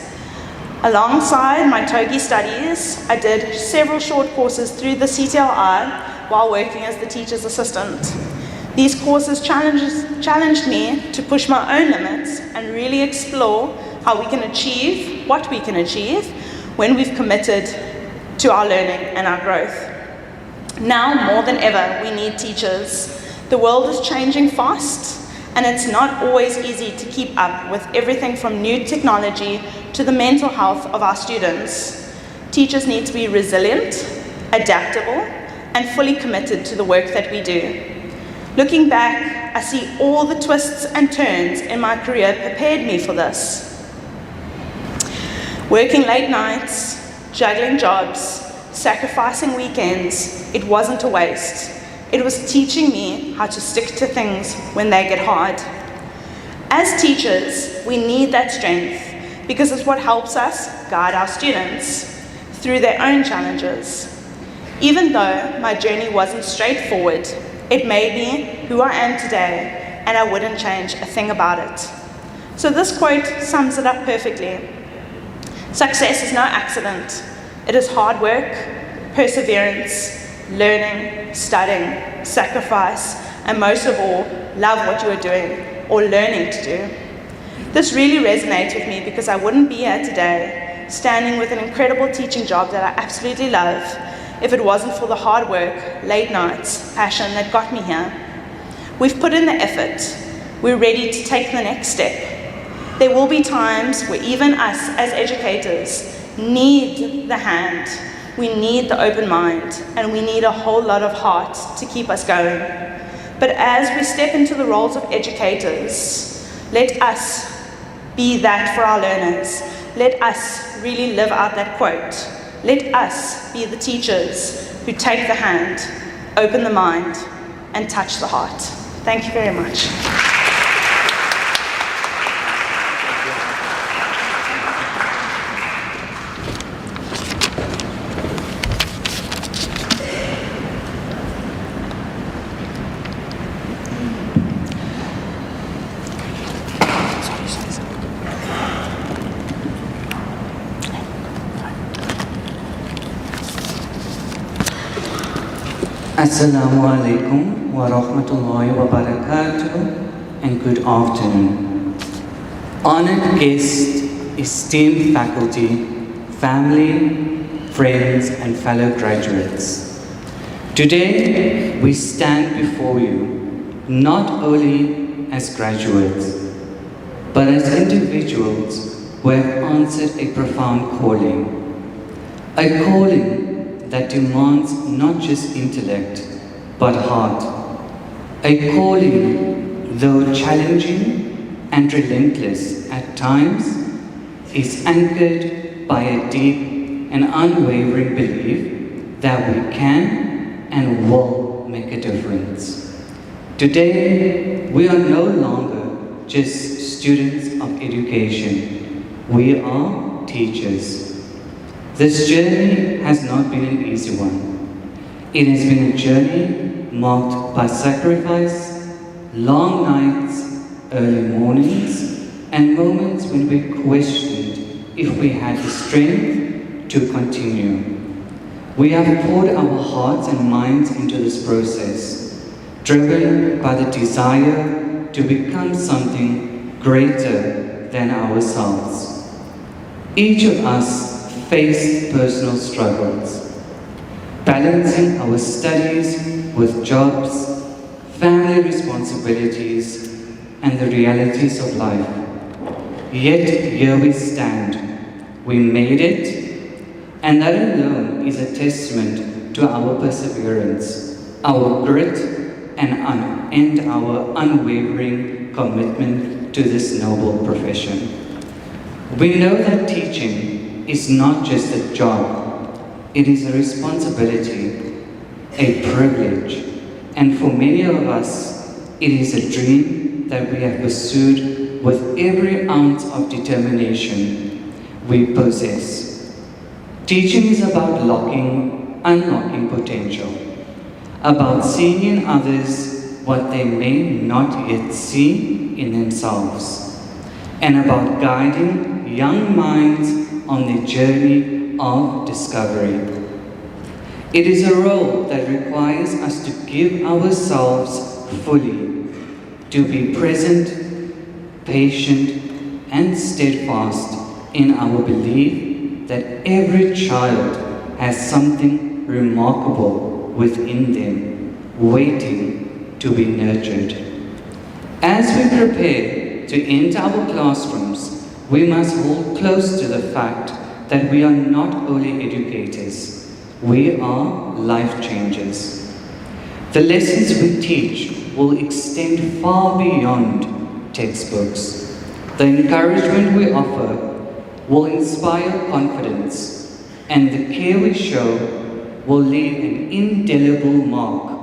Alongside my Toki studies, I did several short courses through the CTLI while working as the teacher's assistant. These courses challenged me to push my own limits and really explore how we can achieve what we can achieve when we've committed to our learning and our growth. Now more than ever, we need teachers. The world is changing fast, and it's not always easy to keep up with everything from new technology to the mental health of our students. Teachers need to be resilient, adaptable, and fully committed to the work that we do. Looking back, I see all the twists and turns in my career prepared me for this. Working late nights, juggling jobs, sacrificing weekends, it wasn't a waste. It was teaching me how to stick to things when they get hard. As teachers, we need that strength because it's what helps us guide our students through their own challenges. Even though my journey wasn't straightforward, it made me who I am today, and I wouldn't change a thing about it. So this quote sums it up perfectly. Success is no accident. It is hard work, perseverance, learning, studying, sacrifice, and most of all, love what you are doing or learning to do. This really resonates with me because I wouldn't be here today, standing with an incredible teaching job that I absolutely love, if it wasn't for the hard work, late nights, passion that got me here. We've put in the effort. We're ready to take the next step. There will be times where even us as educators need the hand, we need the open mind, and we need a whole lot of heart to keep us going. But as we step into the roles of educators, let us be that for our learners. Let us really live out that quote. Let us be the teachers who take the hand, open the mind, and touch the heart. Thank you very much. Assalamu alaikum wa rahmatullahi wa barakatuh, and good afternoon. Honored guests, esteemed faculty, family, friends, and fellow graduates. Today, we stand before you not only as graduates, but as individuals who have answered a profound calling. A calling that demands not just intellect, but heart. A calling, though challenging and relentless at times, is anchored by a deep and unwavering belief that we can and will make a difference. Today, we are no longer just students of education. We are teachers. This journey has not been an easy one. It has been a journey marked by sacrifice, long nights, early mornings, and moments when we questioned if we had the strength to continue. We have poured our hearts and minds into this process, driven by the desire to become something greater than ourselves. Each of us faced personal struggles, balancing our studies with jobs, family responsibilities, and the realities of life. Yet here we stand. We made it, and that alone is a testament to our perseverance, our grit, and our unwavering commitment to this noble profession. We know that teaching is not just a job, it is a responsibility, a privilege, and for many of us, it is a dream that we have pursued with every ounce of determination we possess. Teaching is about unlocking potential, about seeing in others what they may not yet see in themselves, and about guiding young minds on the journey of discovery. It is a role that requires us to give ourselves fully, to be present, patient, and steadfast in our belief that every child has something remarkable within them, waiting to be nurtured. As we prepare to enter our classrooms, we must hold close to the fact that we are not only educators, we are life changers. The lessons we teach will extend far beyond textbooks. The encouragement we offer will inspire confidence, and the care we show will leave an indelible mark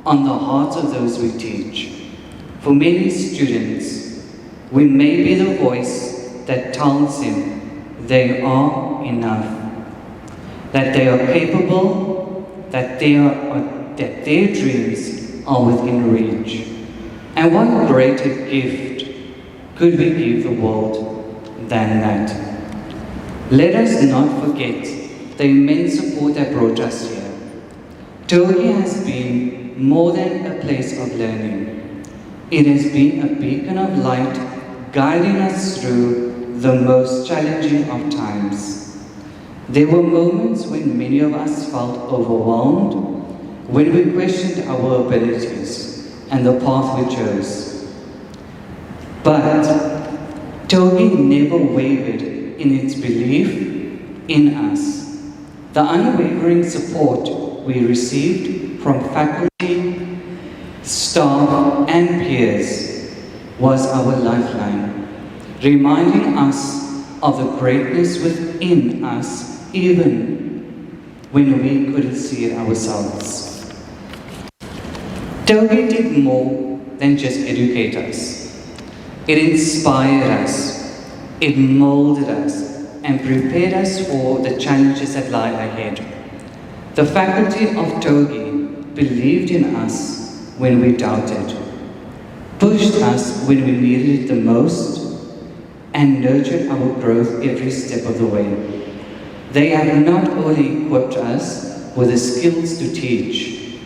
on the hearts of those we teach. For many students, we may be the voice that tells them they are enough, that they are capable, that their dreams are within reach. And what greater gift could we give the world than that? Let us not forget the immense support that brought us here. Togi has been more than a place of learning. It has been a beacon of light guiding us through the most challenging of times. There were moments when many of us felt overwhelmed, when we questioned our abilities and the path we chose. But Togi never wavered in its belief in us. The unwavering support we received from faculty, staff, and peers was our lifeline, reminding us of the greatness within us even when we couldn't see it ourselves. Togi did more than just educate us. It inspired us, it molded us, and prepared us for the challenges that lie ahead. The faculty of Togi believed in us when we doubted, pushed us when we needed it the most, and nurtured our growth every step of the way. They have not only equipped us with the skills to teach,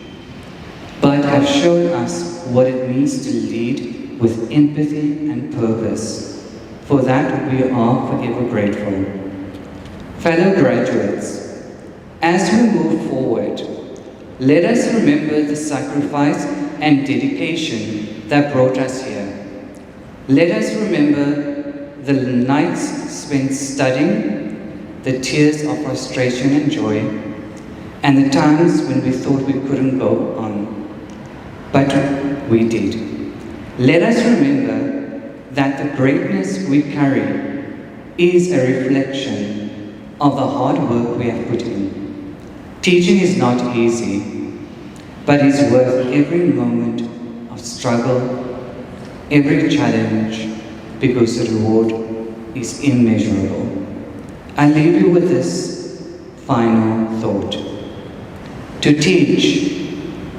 but have shown us what it means to lead with empathy and purpose. For that, we are forever grateful. Fellow graduates, as we move forward, let us remember the sacrifice and dedication that brought us here. Let us remember the nights spent studying, the tears of frustration and joy, and the times when we thought we couldn't go on. But we did. Let us remember that the greatness we carry is a reflection of the hard work we have put in. Teaching is not easy, but is worth every moment of struggle, every challenge, because the reward is immeasurable. I leave you with this final thought. To teach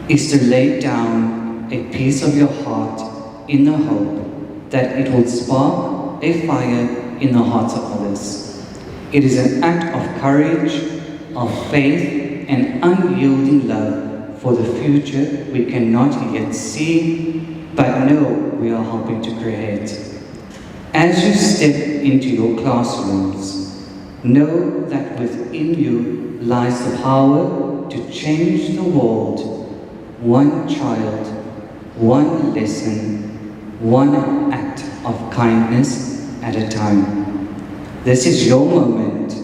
is to lay down a piece of your heart in the hope that it will spark a fire in the hearts of others. It is an act of courage, of faith, and unyielding love for the future we cannot yet see, but know we are helping to create. As you step into your classrooms, Know that within you lies the power to change the world, one child, one lesson, one act of kindness at a time. This is your moment.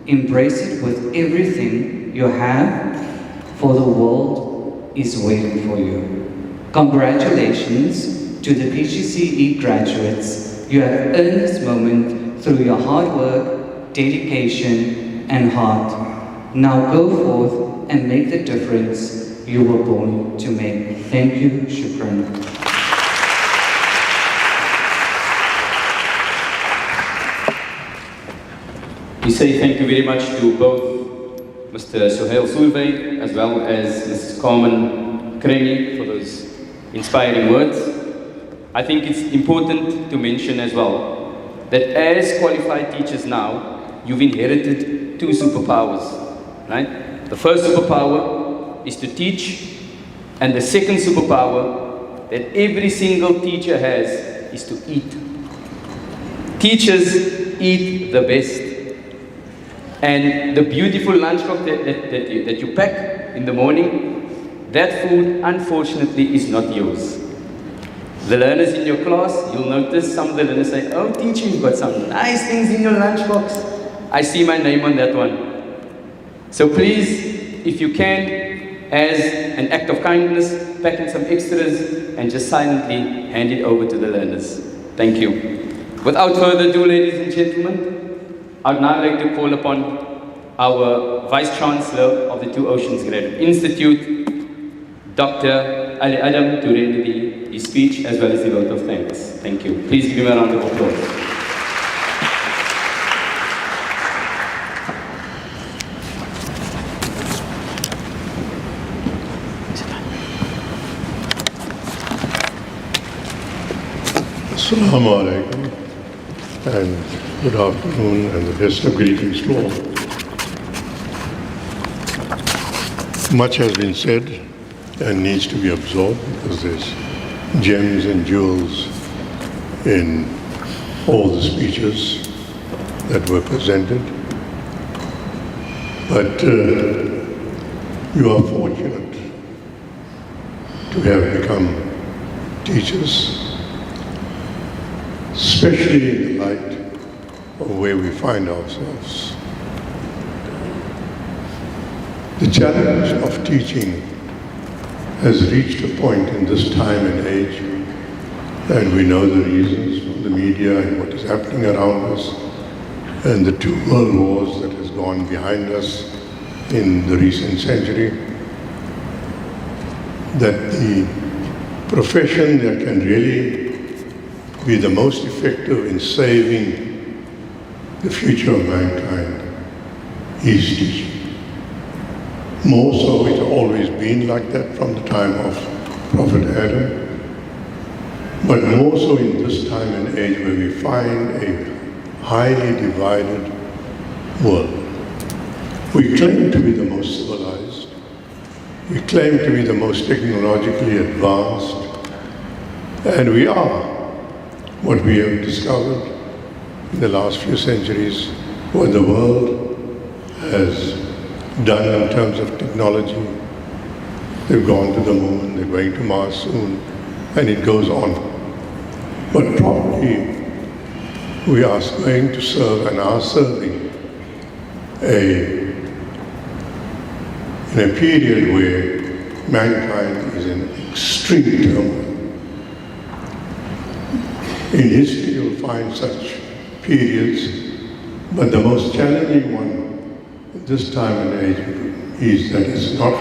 Embrace it with everything you have, for the world is waiting for you. Congratulations to the PGCE graduates. You have earned this moment through your hard work, dedication, and heart. Now go forth and make the difference you were born to make. Thank you, Shukran. We say thank you very much to both Mr. Sohail Soulvey as well as Mrs. Carmen Crenny for those inspiring words. I think it's important to mention as well that as qualified teachers now, you've inherited two superpowers, right? The first superpower is to teach, and the second superpower that every single teacher has is to eat. Teachers eat the best. And the beautiful lunchbox that you pack in the morning, that food unfortunately is not yours. The learners in your class, you'll notice some of the learners say, "Oh teacher, you've got some nice things in your lunchbox. I see my name on that one." So please, if you can, as an act of kindness, pack in some extras and just silently hand it over to the learners. Thank you. Without further ado, ladies and gentlemen, I'd now like to call upon our Vice Chancellor of the Two Oceans Graduate Institute, Dr. Ali Adam, to render his speech as well as the vote of thanks. Thank you. Please give him a round of applause. Assalamu alaikum and good afternoon and the best of greetings to all. Much has been said and needs to be absorbed because there's gems and jewels in all the speeches that were presented. But you are fortunate to have become teachers, especially in the light of where we find ourselves. The challenge of teaching has reached a point in this time and age, and we know the reasons from the media and what is happening around us, and the 2 world wars that has gone behind us in the recent century, that the profession that can really be the most effective in saving the future of mankind is teaching. More so, it's always been like that from the time of Prophet Adam, but more so in this time and age where we find a highly divided world. We claim to be the most civilized, we claim to be the most technologically advanced, and we are. What we have discovered in the last few centuries, what the world has done in terms of technology. They've gone to the moon, they're going to Mars soon, and it goes on. But probably we are going to serve and are serving in a period where mankind is in extreme turmoil. In history you'll find such periods, but the most challenging one at this time and age is that it's not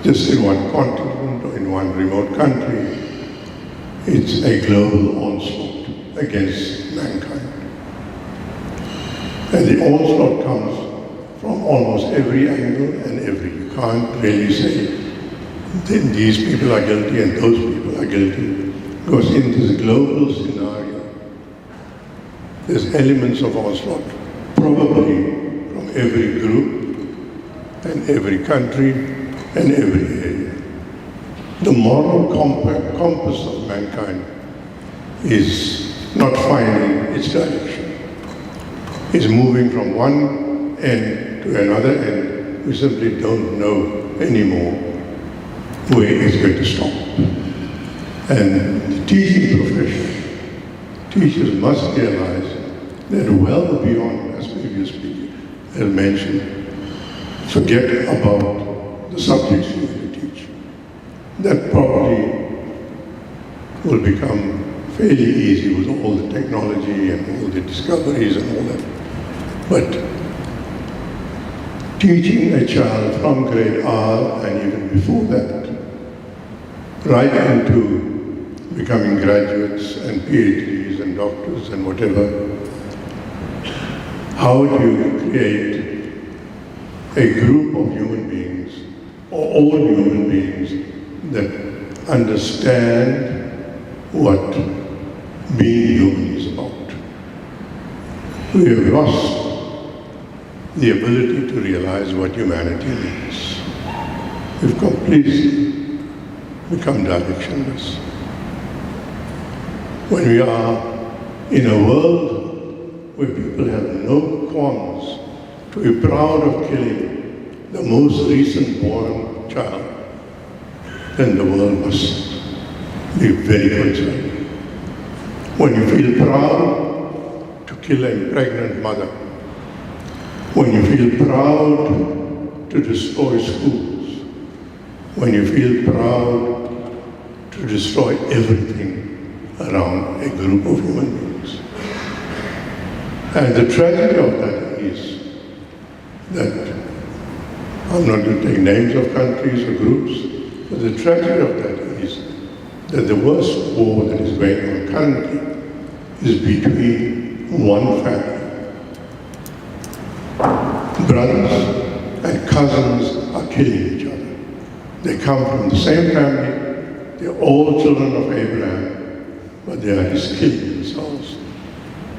just in one continent or in one remote country, it's a global onslaught against mankind. And the onslaught comes from almost every angle and you can't really say that these people are guilty and those people are guilty. Because in this global scenario, there's elements of onslaught, probably from every group and every country and every area. The moral compass of mankind is not finding its direction. is moving from one end to another end. We simply don't know anymore where it's going to stop. And the teaching profession, teachers must realize that well beyond, as previous speaker has mentioned, forget about the subjects you're going to teach. That probably will become fairly easy with all the technology and all the discoveries and all that. But teaching a child from grade R and even before that, right into becoming graduates and PhDs and doctors and whatever, how do you create a group of human beings, or all human beings, that understand what being human is about? We have lost the ability to realize what humanity means. We've completely become directionless. When we are in a world where people have no qualms to be proud of killing the most recent born child, then the world must be very concerned. When you feel proud to kill a pregnant mother, when you feel proud to destroy schools, when you feel proud to destroy everything around a group of human beings. And the tragedy of that is that, I'm not going to take names of countries or groups, but the tragedy of that is that the worst war that is going on currently is between one family. Brothers and cousins are killing each other. They come from the same family, they're all children of Abraham, but they are just killing themselves.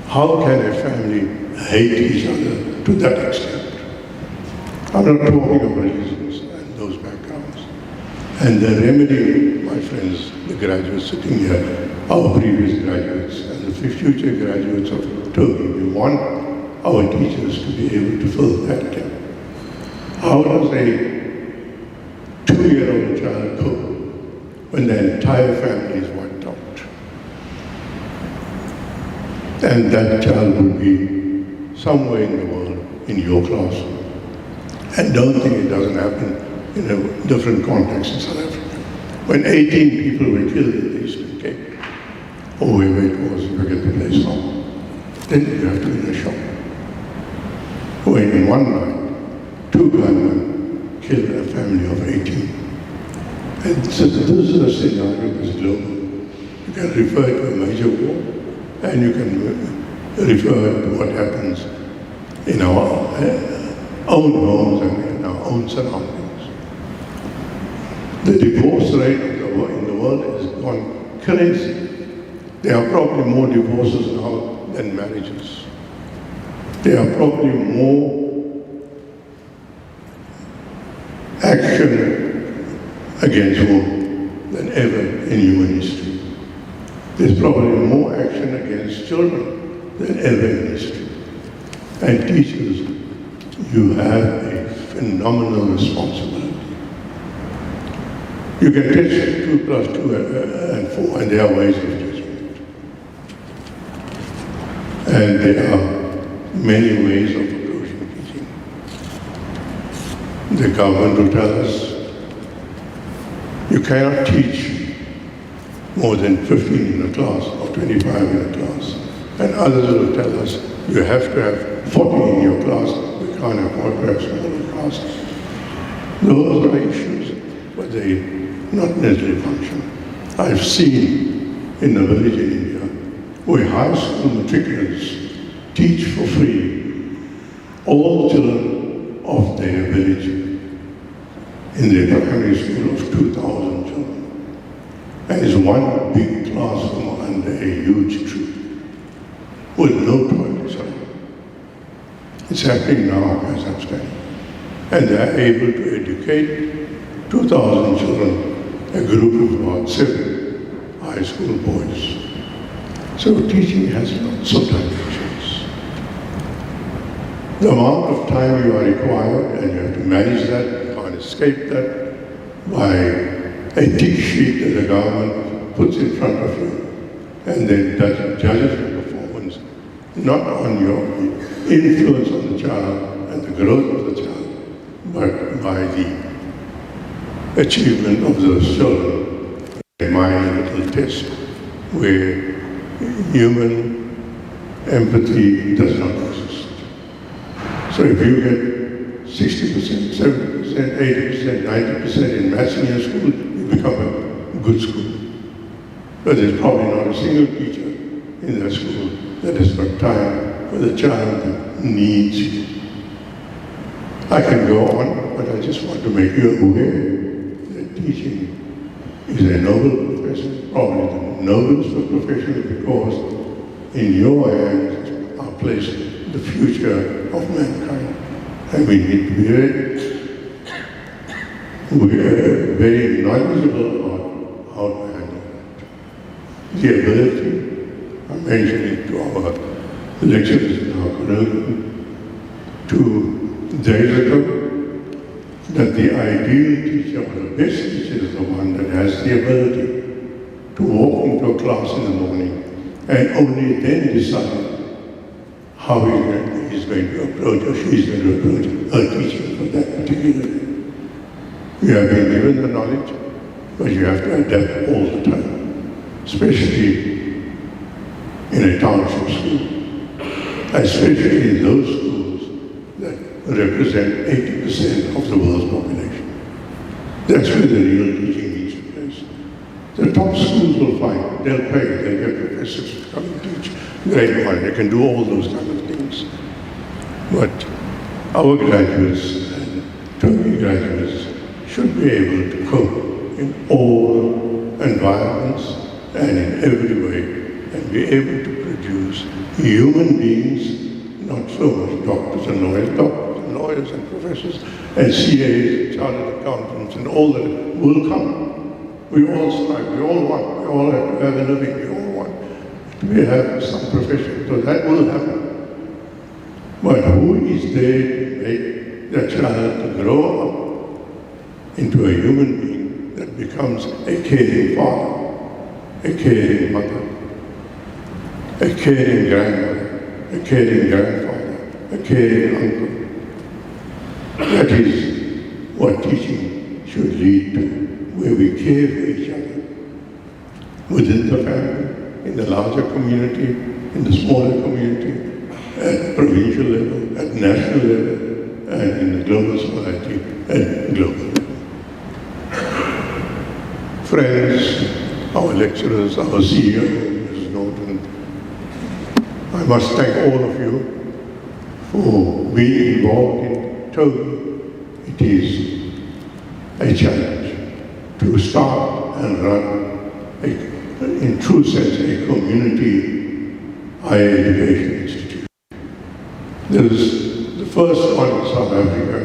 How can a family hate each other to that extent? I'm not talking of religions and those backgrounds. And the remedy, my friends, the graduates sitting here, our previous graduates and the future graduates of Turkey, we want our teachers to be able to fill that gap. How does a 2-year-old child cope when the entire family is wiped out? And that child will be somewhere in the world in your classroom. And don't think it doesn't happen in a different context in South Africa. When 18 people were killed in the Eastern Cape, or wherever it was, if I get the place wrong, then you have to be in a shock. When in one night, 2 gunmen killed a family of 18. And so this is a scenario that's global. You can refer to a major war, and you can refer to what happens in our own homes and in our own surroundings. The divorce rate in the world has gone crazy. There are probably more divorces now than marriages. There are probably more action against women than ever in human history. There's probably more action against children than ever in history. And teachers, you have a phenomenal responsibility. You can teach 2 plus 2 and 4, and there are ways of teaching it. And there are many ways of approaching teaching. The government will tell us you cannot teach more than 15 in a class or 25 in a class. And others will tell us you have to have 40 in your class. We can't afford to have smaller classes. Those are issues, but they not necessarily function. I've seen in a village in India where high school matriculants teach for free all children of their village in their primary school of 2,000 children. And it's one big classroom under a huge tree with no toilets around. It's happening now as I'm standing. And they're able to educate 2,000 children, a group of about 7 high school boys. So teaching has lots of dimensions. The amount of time you are required, and you have to manage that, you can't escape that, by a tick sheet that the government puts in front of you, and then judges your performance, not on your influence on the child and the growth of the child, but by the achievement of those children. A minor little test where human empathy does not exist. So if you get 60%, 70%, 80%, 90% in maths in your school, you become a good school. But there's probably not a single teacher in that school that has got time for the child that needs it. I can go on, but I just want to make you aware that teaching is a noble profession, probably the noblest of professions, because in your hands are placed the future of mankind. And we need to be very knowledgeable about how to handle that. The ability, I mentioned it to our lecturers in our curriculum 2 days ago, that the ideal teacher or the best teacher is the one that has the ability to walk into a class in the morning and only then decide how he's going to approach or she's going to approach her teaching for that particular day. You have been given the knowledge, but you have to adapt all the time, especially in a township school, especially in those schools that represent 80% of the world's population. That's where the real teaching needs to place. The top schools will find, they'll pay, they'll get professors to come and teach grade 1, they can do all those kind of things. But our graduates and tertiary graduates should be able to cope in all environments and in every way, and be able to produce human beings, not so much doctors and lawyers and professors and CAs and chartered accountants and all that will come. We all strive, we all want, we all have to have a living, we all want to have some profession, so that will happen. But who is there to make that child to grow up into a human being that becomes a caring father, a caring mother, a caring grandmother, a caring grandfather, a caring uncle? That is what teaching should lead to, where we care for each other, within the family, in the larger community, in the smaller community, at provincial level, at national level, and in the global society, and global level. Friends, our lecturers, our CEO, Mrs. Norton, I must thank all of you for being involved in TOGI. It is a challenge to start and run, in true sense, a community higher education institute. There is the first one in South Africa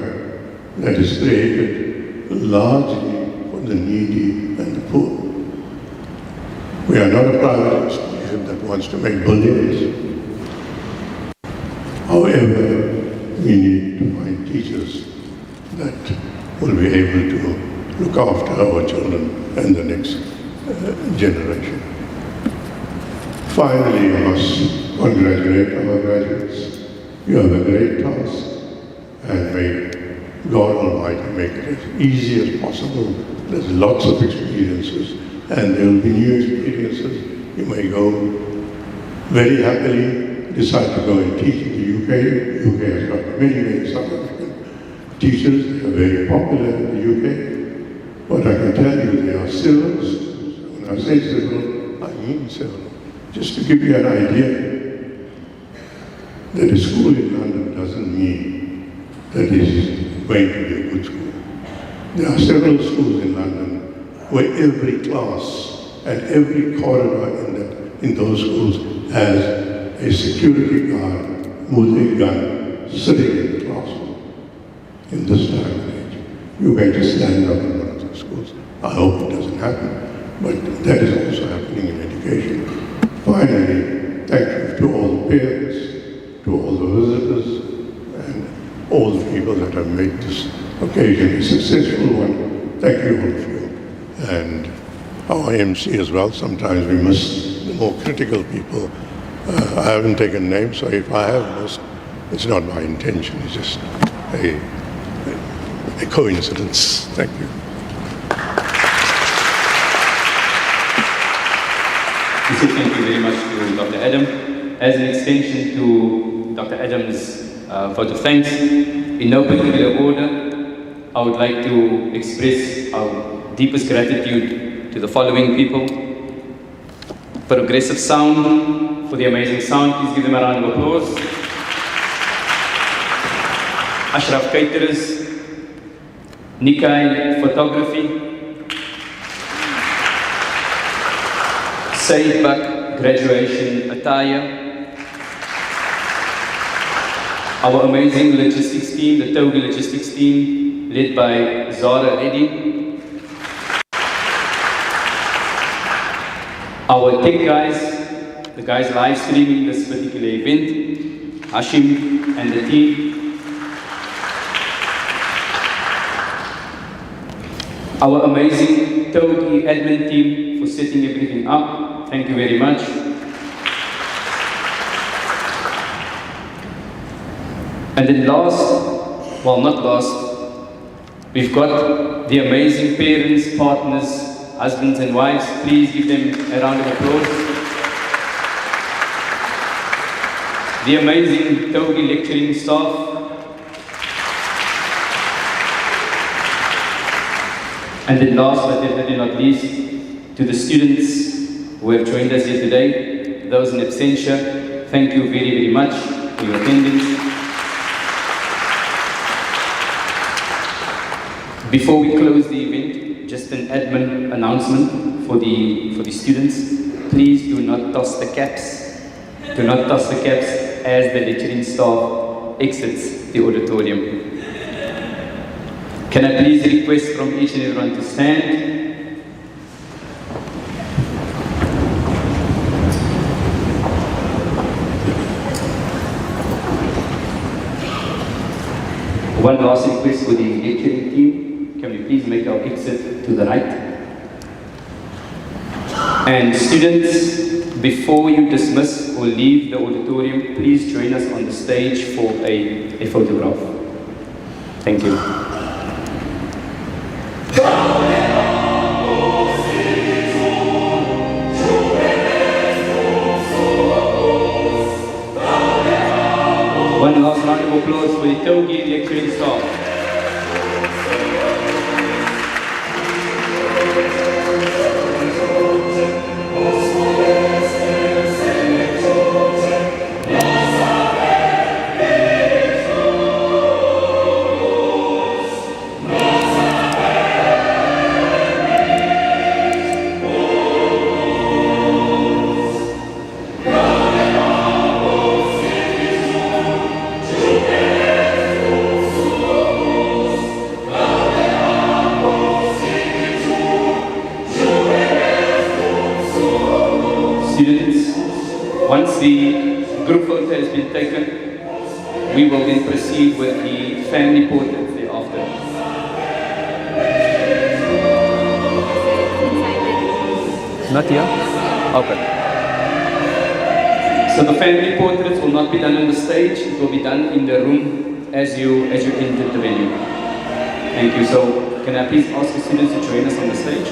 that is created largely for the needy and the poor. We are not a private institution that wants to make billions. However, we need to find teachers that will be able to look after our children and the next generation. Finally, I must congratulate our graduates. You have a great task, and may God Almighty make it as easy as possible. There's lots of experiences, and there will be new experiences. You may go very happily, decide to go and teach in the UK. UK has got many South African teachers. They are very popular in the UK. But I can tell you they are civil schools. When I say civil, I mean civil. Just to give you an idea, that a school in London doesn't mean that it is going to be a good school. There are several schools in London where every class and every corridor in those schools has a security guard with a gun sitting in the classroom. In this time and age, you're going to stand up in one of those schools. I hope it doesn't happen, but that is also happening in education. Finally, thank you to all the parents, to all the visitors, all the people that have made this occasion a successful one. Thank you, all of you. And our MC as well. Sometimes we miss the more critical people. I haven't taken names, so if I have missed, it's not my intention. It's just a coincidence. Thank you. Thank you very much to Dr. Adam. As an extension to Dr. Adam's vote of thanks, in no particular order, I would like to express our deepest gratitude to the following people. Progressive Sound, for the amazing sound, please give them a round of applause. Ashraf Caterers, Nikai Photography, Said Bak Graduation Attire, our amazing logistics team, the Togi logistics team, led by Zara Reddy, our tech guys, the guys live streaming this particular event, Hashim and the team, our amazing Togi admin team for setting everything up. Thank you very much. And then last, well not last, we've got the amazing parents, partners, husbands and wives. Please give them a round of applause. The amazing Togi lecturing staff. And then last but definitely not least, to the students who have joined us here today, those in absentia, thank you very, very much for your attendance. Before we close the event, just an admin announcement for the students. Please do not toss the caps. Do not toss the caps as the lecturing staff exits the auditorium. Can I please request from each and everyone to stand? One last request for the lecturing team. Can we please make our exit to the right? And students, before you dismiss or leave the auditorium, please join us on the stage for a photograph. Thank you. One last round of applause for the Togi lecturing staff. Once the group photo has been taken, we will then proceed with the family portrait thereafter. Not here? Okay. So the family portraits will not be done on the stage, it will be done in the room as you enter the venue. Thank you. So can I please ask the students to join us on the stage?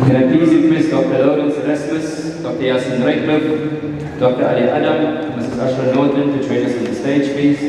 Can I please request Dr. Lawrence Erasmus, Dr. Yasin Redcliffe, Dr. Ali Adam, Mrs. Ashra Norton to join us on the stage, please.